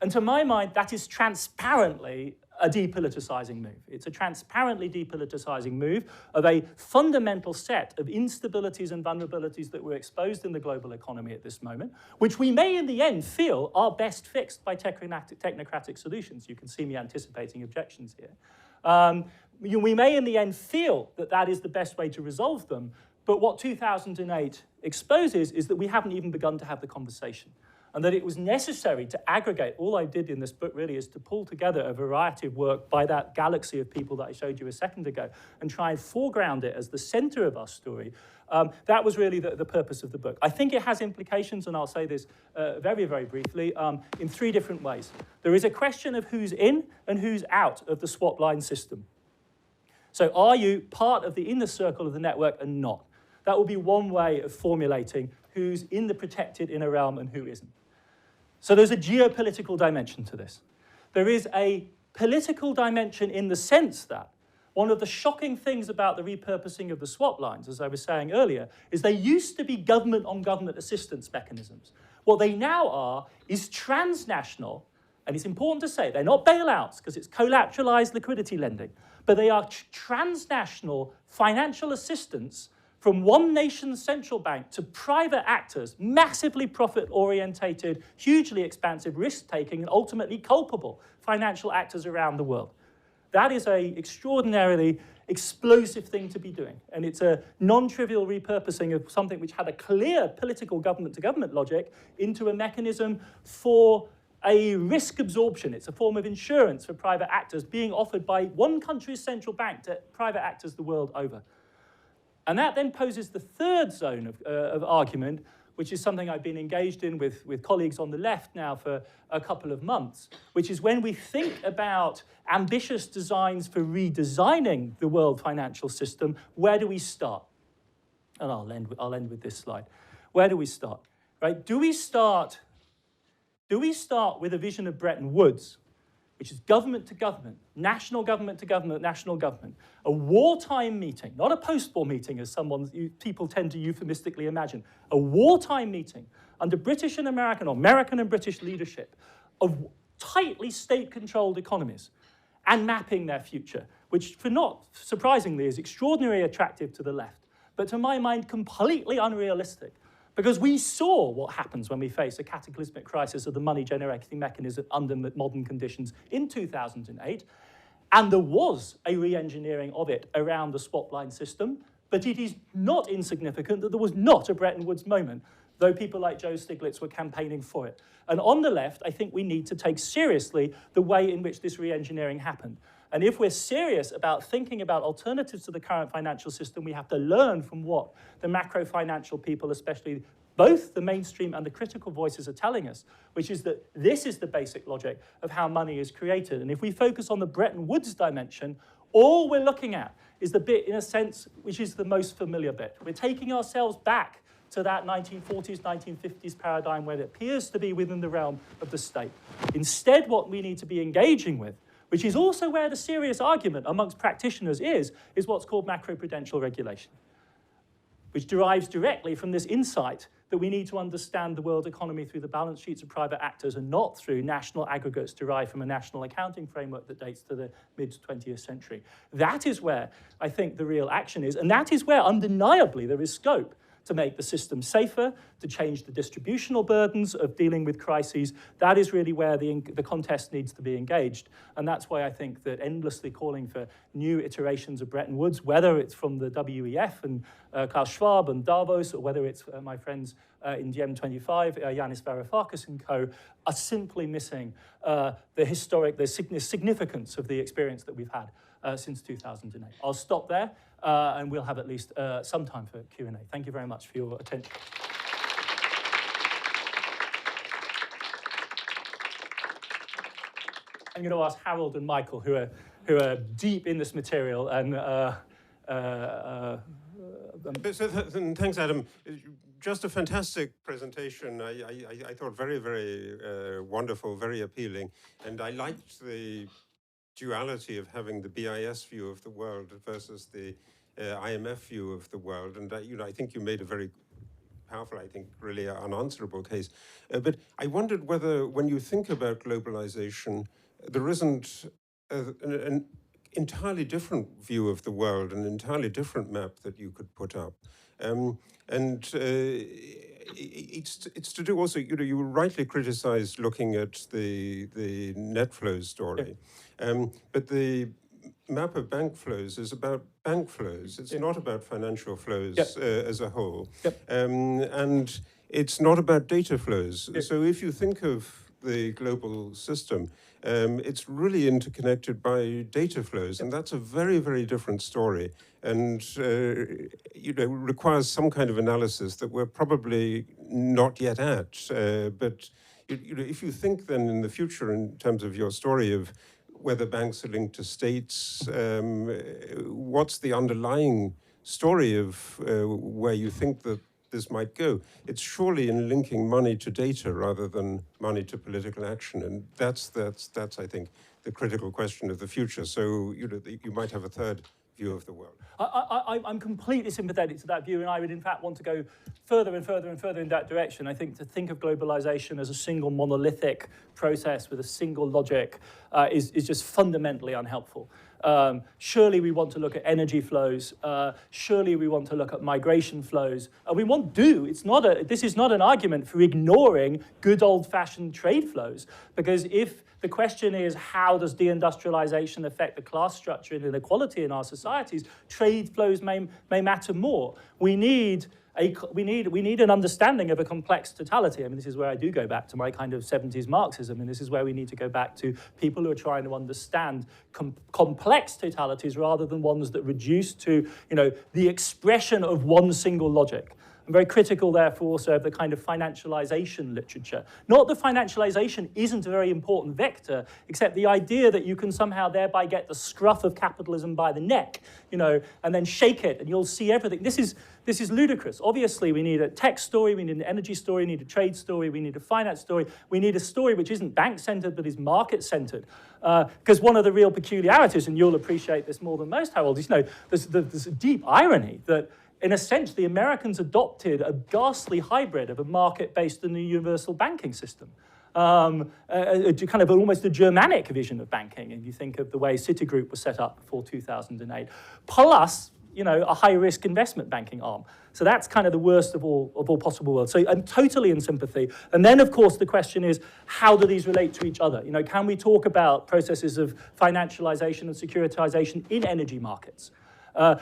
And to my mind, that is transparently a depoliticizing move. It's a transparently depoliticizing move of a fundamental set of instabilities and vulnerabilities that were exposed in the global economy at this moment, which we may in the end feel are best fixed by technocratic solutions. You can see me anticipating objections here. We may in the end feel that that is the best way to resolve them, but what 2008 exposes is that we haven't even begun to have the conversation. and that it was necessary to aggregate. All I did in this book really is to pull together a variety of work by that galaxy of people that I showed you a second ago and try and foreground it as the center of our story. That was really the purpose of the book. I think it has implications, and I'll say this very, very briefly, in three different ways. There is a question of who's in and who's out of the swap line system. So are you part of the inner circle of the network and not? That will be one way of formulating who's in the protected inner realm and who isn't. So there's a geopolitical dimension to this. There is a political dimension in the sense that one of the shocking things about the repurposing of the swap lines, as I was saying earlier, is they used to be government-on-government assistance mechanisms. What they now are is transnational, and it's important to say they're not bailouts because it's collateralized liquidity lending, but they are transnational financial assistance from one nation's central bank to private actors, massively profit-orientated, hugely expansive, risk-taking, and ultimately culpable financial actors around the world. That is an extraordinarily explosive thing to be doing. And it's a non-trivial repurposing of something which had a clear political government-to-government logic into a mechanism for a risk absorption. It's a form of insurance for private actors being offered by one country's central bank to private actors the world over. And that then poses the third zone of argument, which is something I've been engaged in with colleagues on the left now for a couple of months, which is when we think about ambitious designs for redesigning the world financial system, where do we start? And I'll end with this slide. Where do we start? Right? Do we start with a vision of Bretton Woods, which is government to government, national government to government, national government, a wartime meeting, not a post-war meeting as people tend to euphemistically imagine, a wartime meeting under British and American, or American and British leadership of tightly state-controlled economies and mapping their future, which, for not surprisingly, is extraordinarily attractive to the left, but to my mind, completely unrealistic. Because we saw what happens when we face a cataclysmic crisis of the money-generating mechanism under modern conditions in 2008, and there was a re-engineering of it around the swap line system, but it is not insignificant that there was not a Bretton Woods moment, though people like Joe Stiglitz were campaigning for it. And on the left, I think we need to take seriously the way in which this re-engineering happened. And if we're serious about thinking about alternatives to the current financial system, we have to learn from what the macro-financial people, especially both the mainstream and the critical voices, are telling us, which is that this is the basic logic of how money is created. And if we focus on the Bretton Woods dimension, all we're looking at is the bit, in a sense, which is the most familiar bit. We're taking ourselves back to that 1940s, 1950s paradigm where it appears to be within the realm of the state. Instead, what we need to be engaging with, which is also where the serious argument amongst practitioners is what's called macroprudential regulation, which derives directly from this insight that we need to understand the world economy through the balance sheets of private actors and not through national aggregates derived from a national accounting framework that dates to the mid-20th century. That is where I think the real action is, and that is where undeniably there is scope to make the system safer, to change the distributional burdens of dealing with crises. That is really where the contest needs to be engaged. And that's why I think that endlessly calling for new iterations of Bretton Woods, whether it's from the WEF and Klaus Schwab and Davos, or whether it's my friends in GM25, Yanis Varoufakis and co., are simply missing the significance of the experience that we've had since 2008. I'll stop there, and we'll have at least some time for Q&A. Thank you very much for your attention. I'm going to ask Harold and Michael, who are deep in this material, and thanks, Adam. Just a fantastic presentation. I thought very, very wonderful, very appealing, and I liked the duality of having the BIS view of the world versus the IMF view of the world. And I think you made a very powerful, I think, really unanswerable case. But I wondered whether, when you think about globalization, there isn't an entirely different view of the world, an entirely different map that you could put up. It's to do also, you rightly criticized looking at the net flows story, but the map of bank flows is about bank flows. It's not about financial flows as a whole. And it's not about data flows. So if you think of the global system, it's really interconnected by data flows, and that's a very, very different story, and requires some kind of analysis that we're probably not yet at. But if you think then in the future in terms of your story of whether banks are linked to states, what's the underlying story of where you think that this might go? It's surely in linking money to data rather than money to political action, and that's I think the critical question of the future. So you might have a third view of the world. I'm completely sympathetic to that view, and I would in fact want to go further and further and further in that direction. I think to think of globalization as a single monolithic process with a single logic is just fundamentally unhelpful. Surely we want to look at energy flows. Surely we want to look at migration flows. We want to. This is not an argument for ignoring good old-fashioned trade flows, because if the question is how does deindustrialization affect the class structure and inequality in our societies, trade flows may matter more. We need an understanding of a complex totality. I mean, this is where I do go back to my kind of 70s Marxism, and this is where we need to go back to people who are trying to understand complex totalities rather than ones that reduce to, the expression of one single logic. I'm very critical, therefore, also of the kind of financialization literature. Not that financialization isn't a very important vector, except the idea that you can somehow thereby get the scruff of capitalism by the neck, and then shake it, and you'll see everything. This is ludicrous. Obviously, we need a tech story, we need an energy story, we need a trade story, we need a finance story, we need a story which isn't bank-centered but is market-centered. Because one of the real peculiarities, and you'll appreciate this more than most, Harold, is there's a deep irony that in a sense, the Americans adopted a ghastly hybrid of a market-based and a universal banking system. Kind of almost a Germanic vision of banking, if you think of the way Citigroup was set up before 2008, plus, a high-risk investment banking arm. So that's kind of the worst of all possible worlds. So I'm totally in sympathy. And then, of course, the question is, how do these relate to each other? Can we talk about processes of financialization and securitization in energy markets?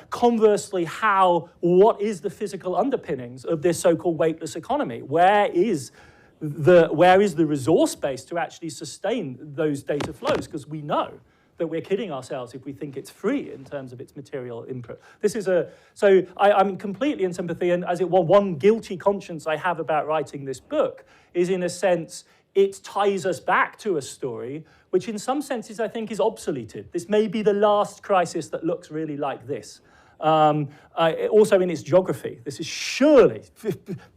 Conversely, what is the physical underpinnings of this so-called weightless economy? Where is the resource base to actually sustain those data flows? Because we know that we're kidding ourselves if we think it's free in terms of its material input. So I'm completely in sympathy, and one guilty conscience I have about writing this book is, in a sense, it ties us back to a story which in some senses I think is obsoleted. This may be the last crisis that looks really like this. Also in its geography, this is surely,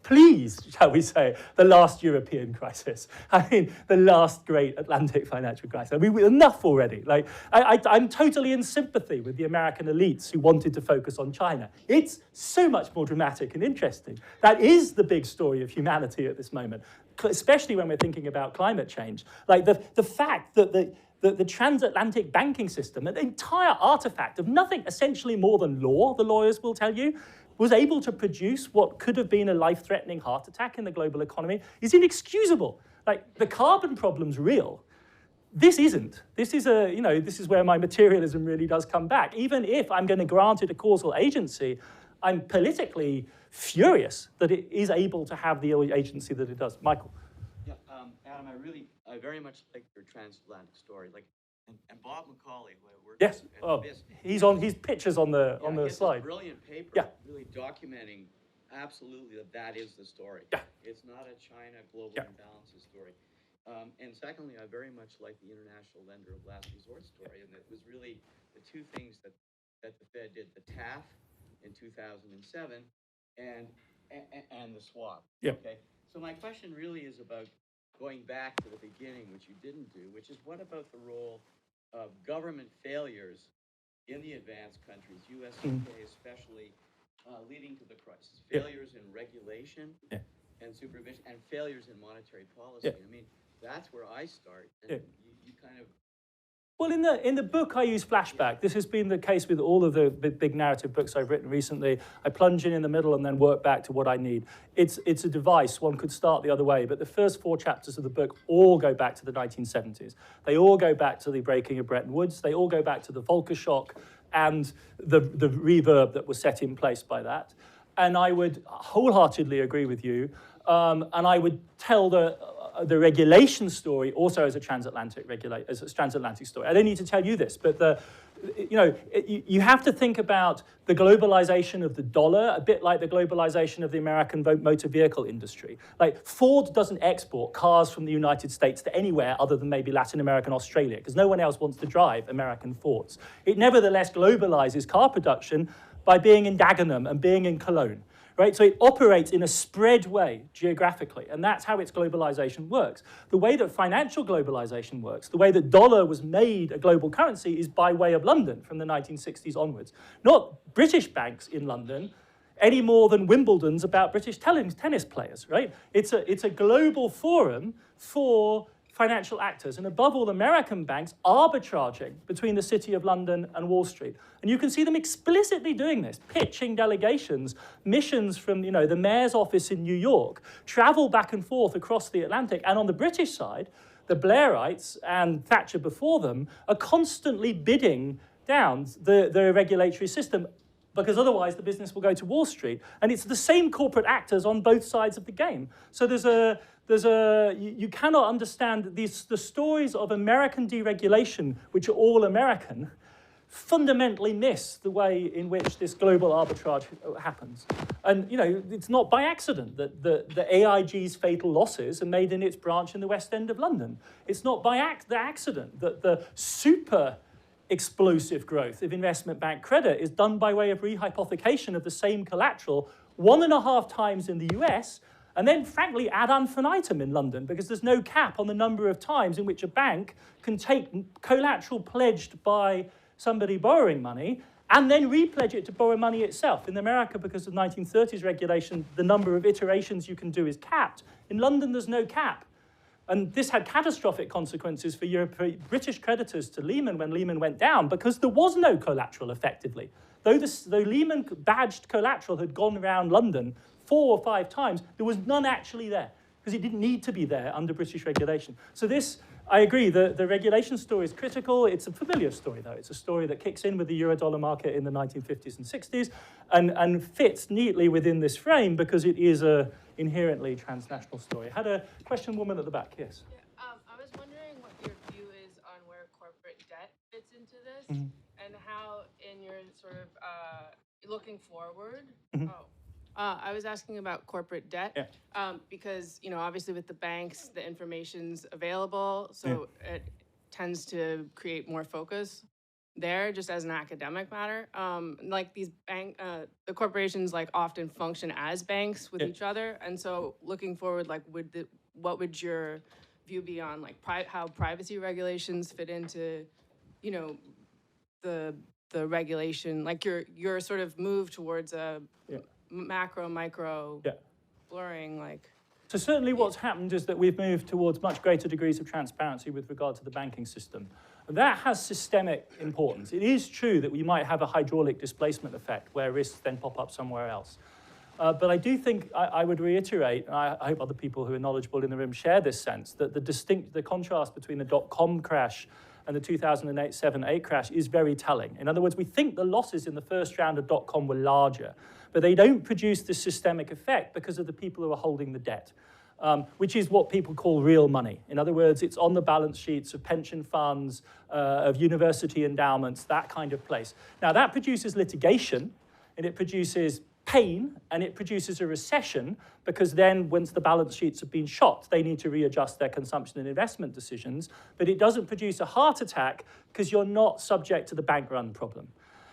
please, shall we say, the last European crisis. I mean, the last great Atlantic financial crisis. I mean, enough already. I'm totally in sympathy with the American elites who wanted to focus on China. It's so much more dramatic and interesting. That is the big story of humanity at this moment, especially when we're thinking about climate change. The fact that the transatlantic banking system, an entire artifact of nothing essentially more than law, the lawyers will tell you, was able to produce what could have been a life-threatening heart attack in the global economy is inexcusable. The carbon problem's real. This isn't. This is where my materialism really does come back. Even if I'm going to grant it a causal agency, I'm politically furious that it is able to have the agency that it does. Michael. Yeah, Adam, I very much like your transatlantic story. And Bob McCauley, who I worked yes, with, his pictures on the slide. Brilliant paper, really documenting absolutely that is the story. Yeah. It's not a China global imbalances story. And secondly, I very much like the international lender of last resort story, and it was really the two things that the Fed did: the TAF in 2007 and the swap. Yeah. Okay. So my question really is about going back to the beginning, which you didn't do, which is what about the role of government failures in the advanced countries, US, UK especially, leading to the crisis? Failures in regulation and supervision, and failures in monetary policy. I mean, that's where I start, and you kind of... Well, in the book, I use flashback. This has been the case with all of the big narrative books I've written recently. I plunge in the middle and then work back to what I need. It's a device. One could start the other way, but the first 4 chapters of the book all go back to the 1970s. They all go back to the breaking of Bretton Woods. They all go back to the Volcker shock and the reverb that was set in place by that. And I would wholeheartedly agree with you And I would tell the regulation story also as a transatlantic story. I don't need to tell you this, but you have to think about the globalization of the dollar a bit like the globalization of the American motor vehicle industry. Like Ford doesn't export cars from the United States to anywhere other than maybe Latin America and Australia, because no one else wants to drive American Fords. It nevertheless globalizes car production by being in Dagenham and being in Cologne. Right? So it operates in a spread way geographically, and that's how its globalization works. The way that financial globalization works, the way that dollar was made a global currency is by way of London from the 1960s onwards. Not British banks in London, any more than Wimbledon's about British tennis players, right? It's a global forum for financial actors, and above all, American banks arbitraging between the City of London and Wall Street. And you can see them explicitly doing this, pitching delegations, missions from the mayor's office in New York, travel back and forth across the Atlantic. And on the British side, the Blairites and Thatcher before them are constantly bidding down the regulatory system, because otherwise the business will go to Wall Street. And it's the same corporate actors on both sides of the game. So you cannot understand the stories of American deregulation, which are all American, fundamentally miss the way in which this global arbitrage happens. And it's not by accident that the AIG's fatal losses are made in its branch in the West End of London. It's not by accident that the super explosive growth of investment bank credit is done by way of rehypothecation of the same collateral 1.5 times in the US, and then, frankly, ad infinitum in London, because there's no cap on the number of times in which a bank can take collateral pledged by somebody borrowing money and then repledge it to borrow money itself. In America, because of 1930s regulation, the number of iterations you can do is capped. In London, there's no cap. And this had catastrophic consequences for British creditors to Lehman when Lehman went down, because there was no collateral effectively. Though Lehman badged collateral had gone around London 4 or 5 times, there was none actually there, because it didn't need to be there under British regulation. So this, I agree, the regulation story is critical. It's a familiar story, though. It's a story that kicks in with the euro-dollar market in the 1950s and 60s and fits neatly within this frame because it is a inherently transnational story. I had a question, woman at the back, yes. Yeah, I was wondering what your view is on where corporate debt fits into this, and how in your sort of looking forward. I was asking about corporate debt, because obviously with the banks, the information's available, so it tends to create more focus there, just as an academic matter. Like these the corporations often function as banks with each other, and so looking forward, what would your view be on how privacy regulations fit into, the regulation, your sort of move towards a macro, micro blurring, So certainly what's happened is that we've moved towards much greater degrees of transparency with regard to the banking system. And that has systemic importance. It is true that we might have a hydraulic displacement effect where risks then pop up somewhere else. But I do think I would reiterate, and I hope other people who are knowledgeable in the room share this sense, that the contrast between the dot-com crash and the 2007-8 crash is very telling. In other words, we think the losses in the first round of dot-com were larger, but they don't produce this systemic effect because of the people who are holding the debt, which is what people call real money. In other words, it's on the balance sheets of pension funds, of university endowments, that kind of place. Now, that produces litigation, and it produces pain, and it produces a recession, because then once the balance sheets have been shot, they need to readjust their consumption and investment decisions. But it doesn't produce a heart attack because you're not subject to the bank run problem.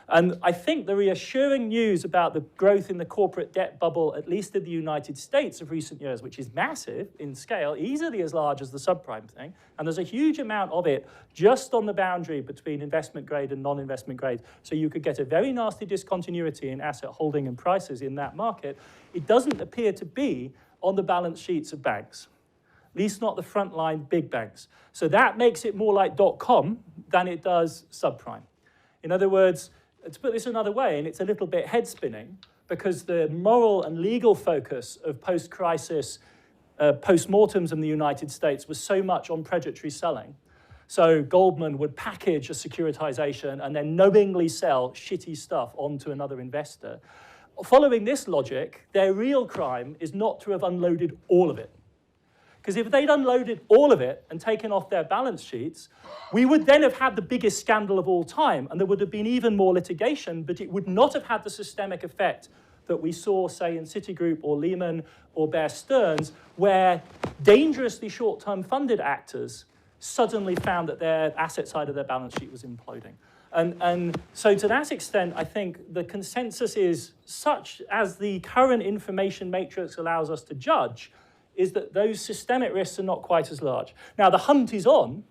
And I think the reassuring news about the growth in the corporate debt bubble, at least in the United States of recent years, which is massive in scale, easily as large as the subprime thing, and there's a huge amount of it just on the boundary between investment grade and non-investment grade, so you could get a very nasty discontinuity in asset holding and prices in that market. It doesn't appear to be on the balance sheets of banks, at least not the frontline big banks. So that makes it more like .com than it does subprime. In other words, to put this another way, and it's a little bit head-spinning, because the moral and legal focus of post-crisis post-mortems in the United States was so much on predatory selling. So Goldman would package a securitization and then knowingly sell shitty stuff onto another investor. following this logic, their real crime is not to have unloaded all of it. Because if they'd unloaded all of it and taken off their balance sheets, we would then have had the biggest scandal of all time, and there would have been even more litigation, but it would not have had the systemic effect that we saw, say, in Citigroup or Lehman or Bear Stearns, where dangerously short-term funded actors suddenly found that their asset side of their balance sheet was imploding. And so to that extent, I think the consensus is such as the current information matrix allows us to judge, is that those systemic risks are not quite as large. Now, the hunt is on,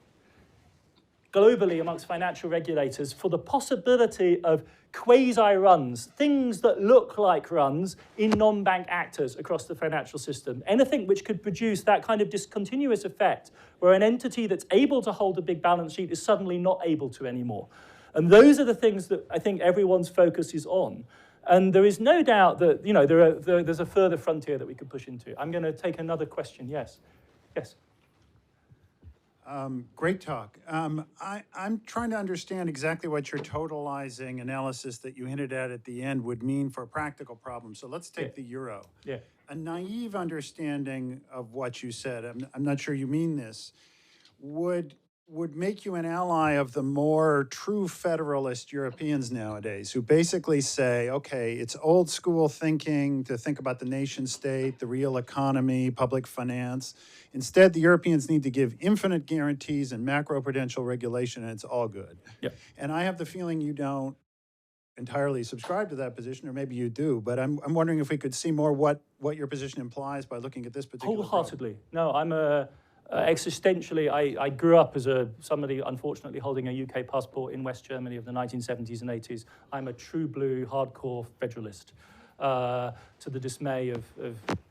globally amongst financial regulators, for the possibility of quasi-runs, things that look like runs in non-bank actors across the financial system. Anything which could produce that kind of discontinuous effect, where an entity that's able to hold a big balance sheet is suddenly not able to anymore. And those are the things that I think everyone's focus is on. And there is no doubt that, there's a further frontier that we could push into. I'm going to take another question. Yes. Yes. Great talk. I'm trying to understand exactly what your totalizing analysis that you hinted at the end would mean for a practical problem. So let's take the euro. Yeah. A naive understanding of what you said, I'm not sure you mean this, would make you an ally of the more true federalist Europeans nowadays, who basically say, okay, it's old school thinking to think about the nation state, the real economy, public finance. Instead, the Europeans need to give infinite guarantees and macroprudential regulation, and it's all good. Yeah. And I have the feeling you don't entirely subscribe to that position, or maybe you do, but I'm wondering if we could see more what your position implies by looking at this particular Wholeheartedly. No, I'm existentially, I grew up as somebody unfortunately holding a UK passport in West Germany of the 1970s and 80s. I'm a true blue, hardcore federalist, to the dismay of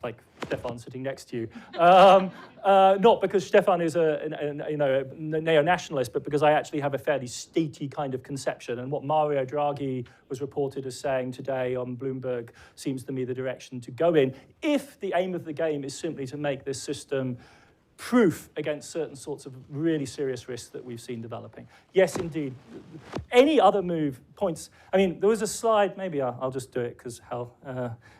like Stefan sitting next to you. Not because Stefan is a neo-nationalist, but because I actually have a fairly statey kind of conception. And what Mario Draghi was reported as saying today on Bloomberg seems to me the direction to go in, if the aim of the game is simply to make this system proof against certain sorts of really serious risks that we've seen developing. Yes, indeed. Any other move points, there was a slide, maybe I'll just do it because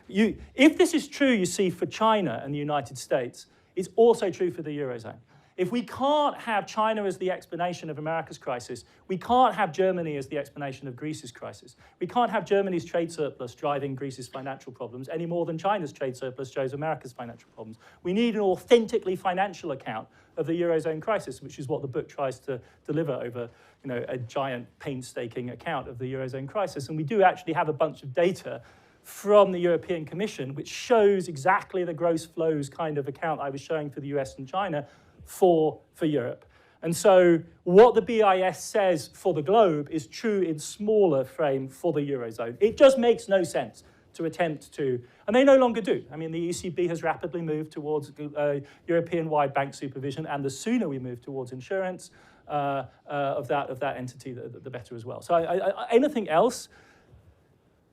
if this is true, you see, for China and the United States, it's also true for the Eurozone. If we can't have China as the explanation of America's crisis, we can't have Germany as the explanation of Greece's crisis. We can't have Germany's trade surplus driving Greece's financial problems any more than China's trade surplus shows America's financial problems. We need an authentically financial account of the Eurozone crisis, which is what the book tries to deliver over a giant painstaking account of the Eurozone crisis. And we do actually have a bunch of data from the European Commission, which shows exactly the gross flows kind of account I was showing for the US and China, for Europe. And so what the BIS says for the globe is true in smaller frame for the Eurozone. It just makes no sense to attempt to, and they no longer do. The ECB has rapidly moved towards European-wide bank supervision, and the sooner we move towards insurance of that entity, the better as well. So anything else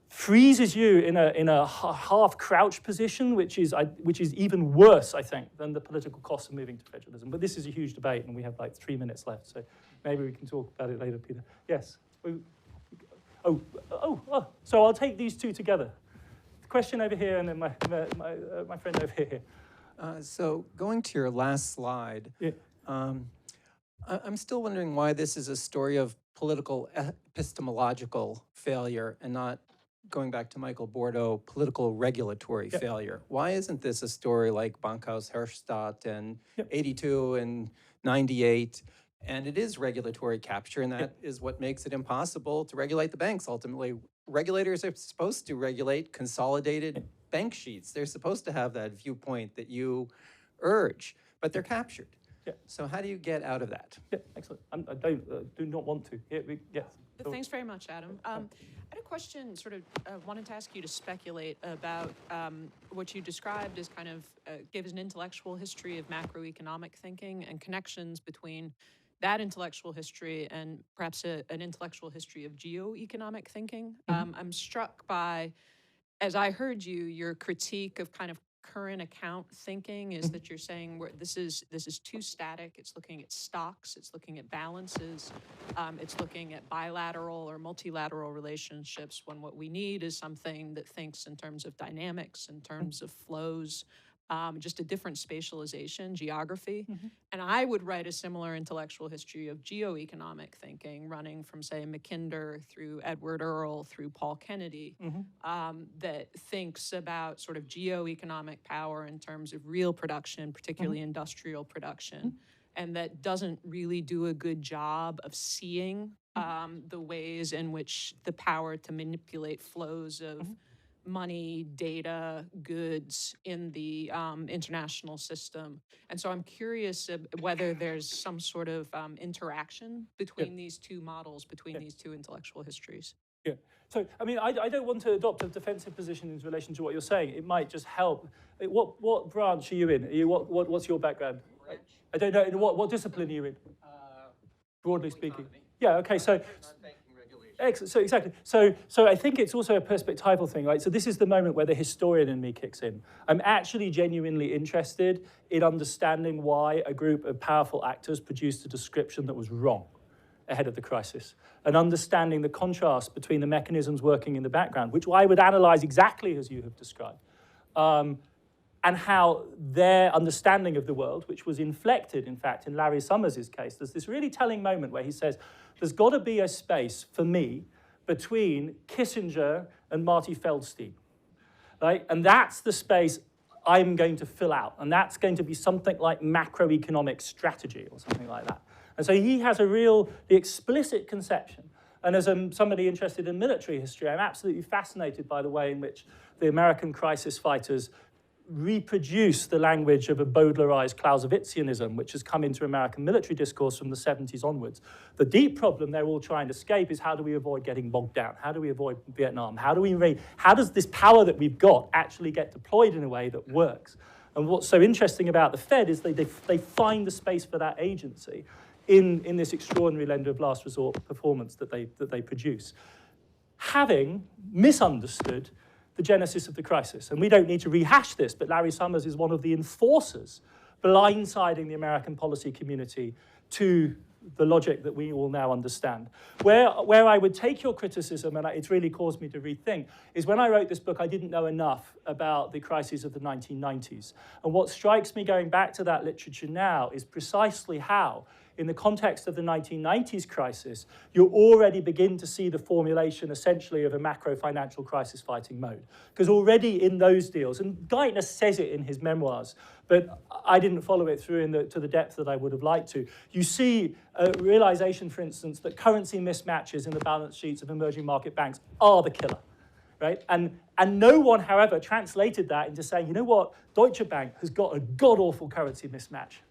freezes you in a half crouch position, which is even worse, I think, than the political costs of moving to federalism. But this is a huge debate, and we have like 3 minutes left, so maybe we can talk about it later, Peter. Yes. So I'll take these two together. The question over here, and then my friend over here. So going to your last slide, yeah. I'm still wondering why this is a story of political epistemological failure and not, going back to Michael Bordeaux, political regulatory failure. Why isn't this a story like Bankhaus Herstatt and 82 and 98? And it is regulatory capture, and that is what makes it impossible to regulate the banks. Ultimately, regulators are supposed to regulate consolidated bank sheets. They're supposed to have that viewpoint that you urge, but they're captured. So how do you get out of that? Excellent. I do not want to. Yes. Thanks very much, Adam. I had a question, wanted to ask you to speculate about what you described as gave us an intellectual history of macroeconomic thinking and connections between that intellectual history and perhaps an intellectual history of geoeconomic thinking. I'm struck by, as I heard you, your critique of current account thinking is that you're saying this is too static. It's looking at stocks. It's looking at balances. It's looking at bilateral or multilateral relationships, when what we need is something that thinks in terms of dynamics, in terms of flows, just a different spatialization, geography. And I would write a similar intellectual history of geoeconomic thinking, running from, say, Mackinder through Edward Earl through Paul Kennedy, that thinks about sort of geoeconomic power in terms of real production, particularly industrial production, and that doesn't really do a good job of seeing the ways in which the power to manipulate flows of money, data, goods in the international system. And so I'm curious whether there's some sort of interaction between these two models, between these two intellectual histories. Yeah. So, I mean, I don't want to adopt a defensive position in relation to what you're saying. It might just help. What branch are you in? What's your background? I don't know. What discipline are you in? Broadly speaking. Yeah, okay, so... Excellent. So exactly. So I think it's also a perspectival thing, right? So this is the moment where the historian in me kicks in. I'm actually genuinely interested in understanding why a group of powerful actors produced a description that was wrong ahead of the crisis, and understanding the contrast between the mechanisms working in the background, which I would analyze exactly as you have described, and how their understanding of the world, which was inflected, in fact, in Larry Summers' case, there's this really telling moment where he says, there's got to be a space for me between Kissinger and Marty Feldstein, right? And that's the space I'm going to fill out. And that's going to be something like macroeconomic strategy or something like that. And so he has the explicit conception. And as somebody interested in military history, I'm absolutely fascinated by the way in which the American crisis fighters reproduce the language of a Baudelarized Clausewitzianism, which has come into American military discourse from the 70s onwards. The deep problem they're all trying to escape is, how do we avoid getting bogged down? How do we avoid Vietnam? How does this power that we've got actually get deployed in a way that works? And what's so interesting about the Fed is they find the space for that agency in this extraordinary lender of last resort performance that they produce, having misunderstood the genesis of the crisis. And we don't need to rehash this, but Larry Summers is one of the enforcers blindsiding the American policy community to the logic that we all now understand. Where I would take your criticism, and it's really caused me to rethink, is when I wrote this book, I didn't know enough about the crises of the 1990s. And what strikes me going back to that literature now is precisely how, in the context of the 1990s crisis, you already begin to see the formulation essentially of a macro financial crisis fighting mode. Because already in those deals, and Geithner says it in his memoirs, but I didn't follow it through to the depth that I would have liked to. You see a realization, for instance, that currency mismatches in the balance sheets of emerging market banks are the killer. Right? And no one, however, translated that into saying, you know what, Deutsche Bank has got a god-awful currency mismatch.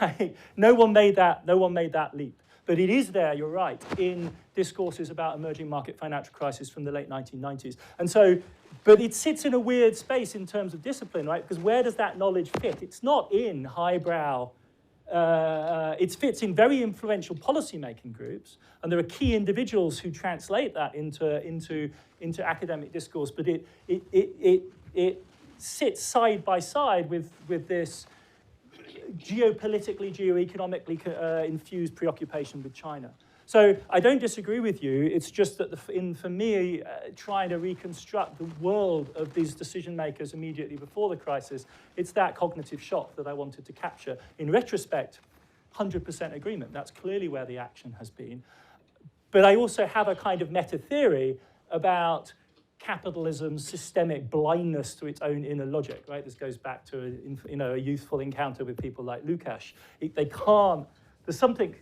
Right? No one made that leap. But it is there, you're right, in discourses about emerging market financial crisis from the late 1990s. And so, but it sits in a weird space in terms of discipline, right? Because where does that knowledge fit? It's not in highbrow, it fits in very influential policymaking groups, and there are key individuals who translate that into academic discourse, but it sits side by side with this geopolitically, geoeconomically infused preoccupation with China. So I don't disagree with you. It's just that for me, trying to reconstruct the world of these decision makers immediately before the crisis, it's that cognitive shock that I wanted to capture. In retrospect, 100% agreement. That's clearly where the action has been. But I also have a kind of meta theory about capitalism's systemic blindness to its own inner logic, right? This goes back to a youthful encounter with people like Lukács. They can't, there's something,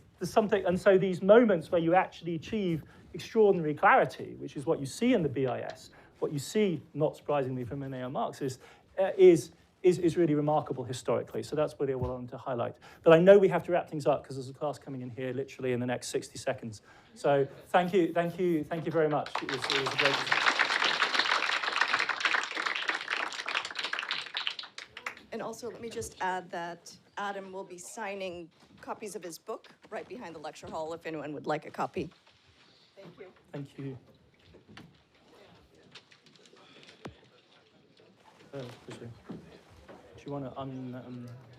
and so these moments where you actually achieve extraordinary clarity, which is what you see in the BIS, what you see, not surprisingly from a neo-Marxist, is really remarkable historically. So that's what I wanted to highlight. But I know we have to wrap things up because there's a class coming in here literally in the next 60 seconds. So thank you very much. It was a great. And also, let me just add that Adam will be signing copies of his book right behind the lecture hall if anyone would like a copy. Thank you. Thank you. Appreciate it. you want to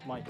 mic?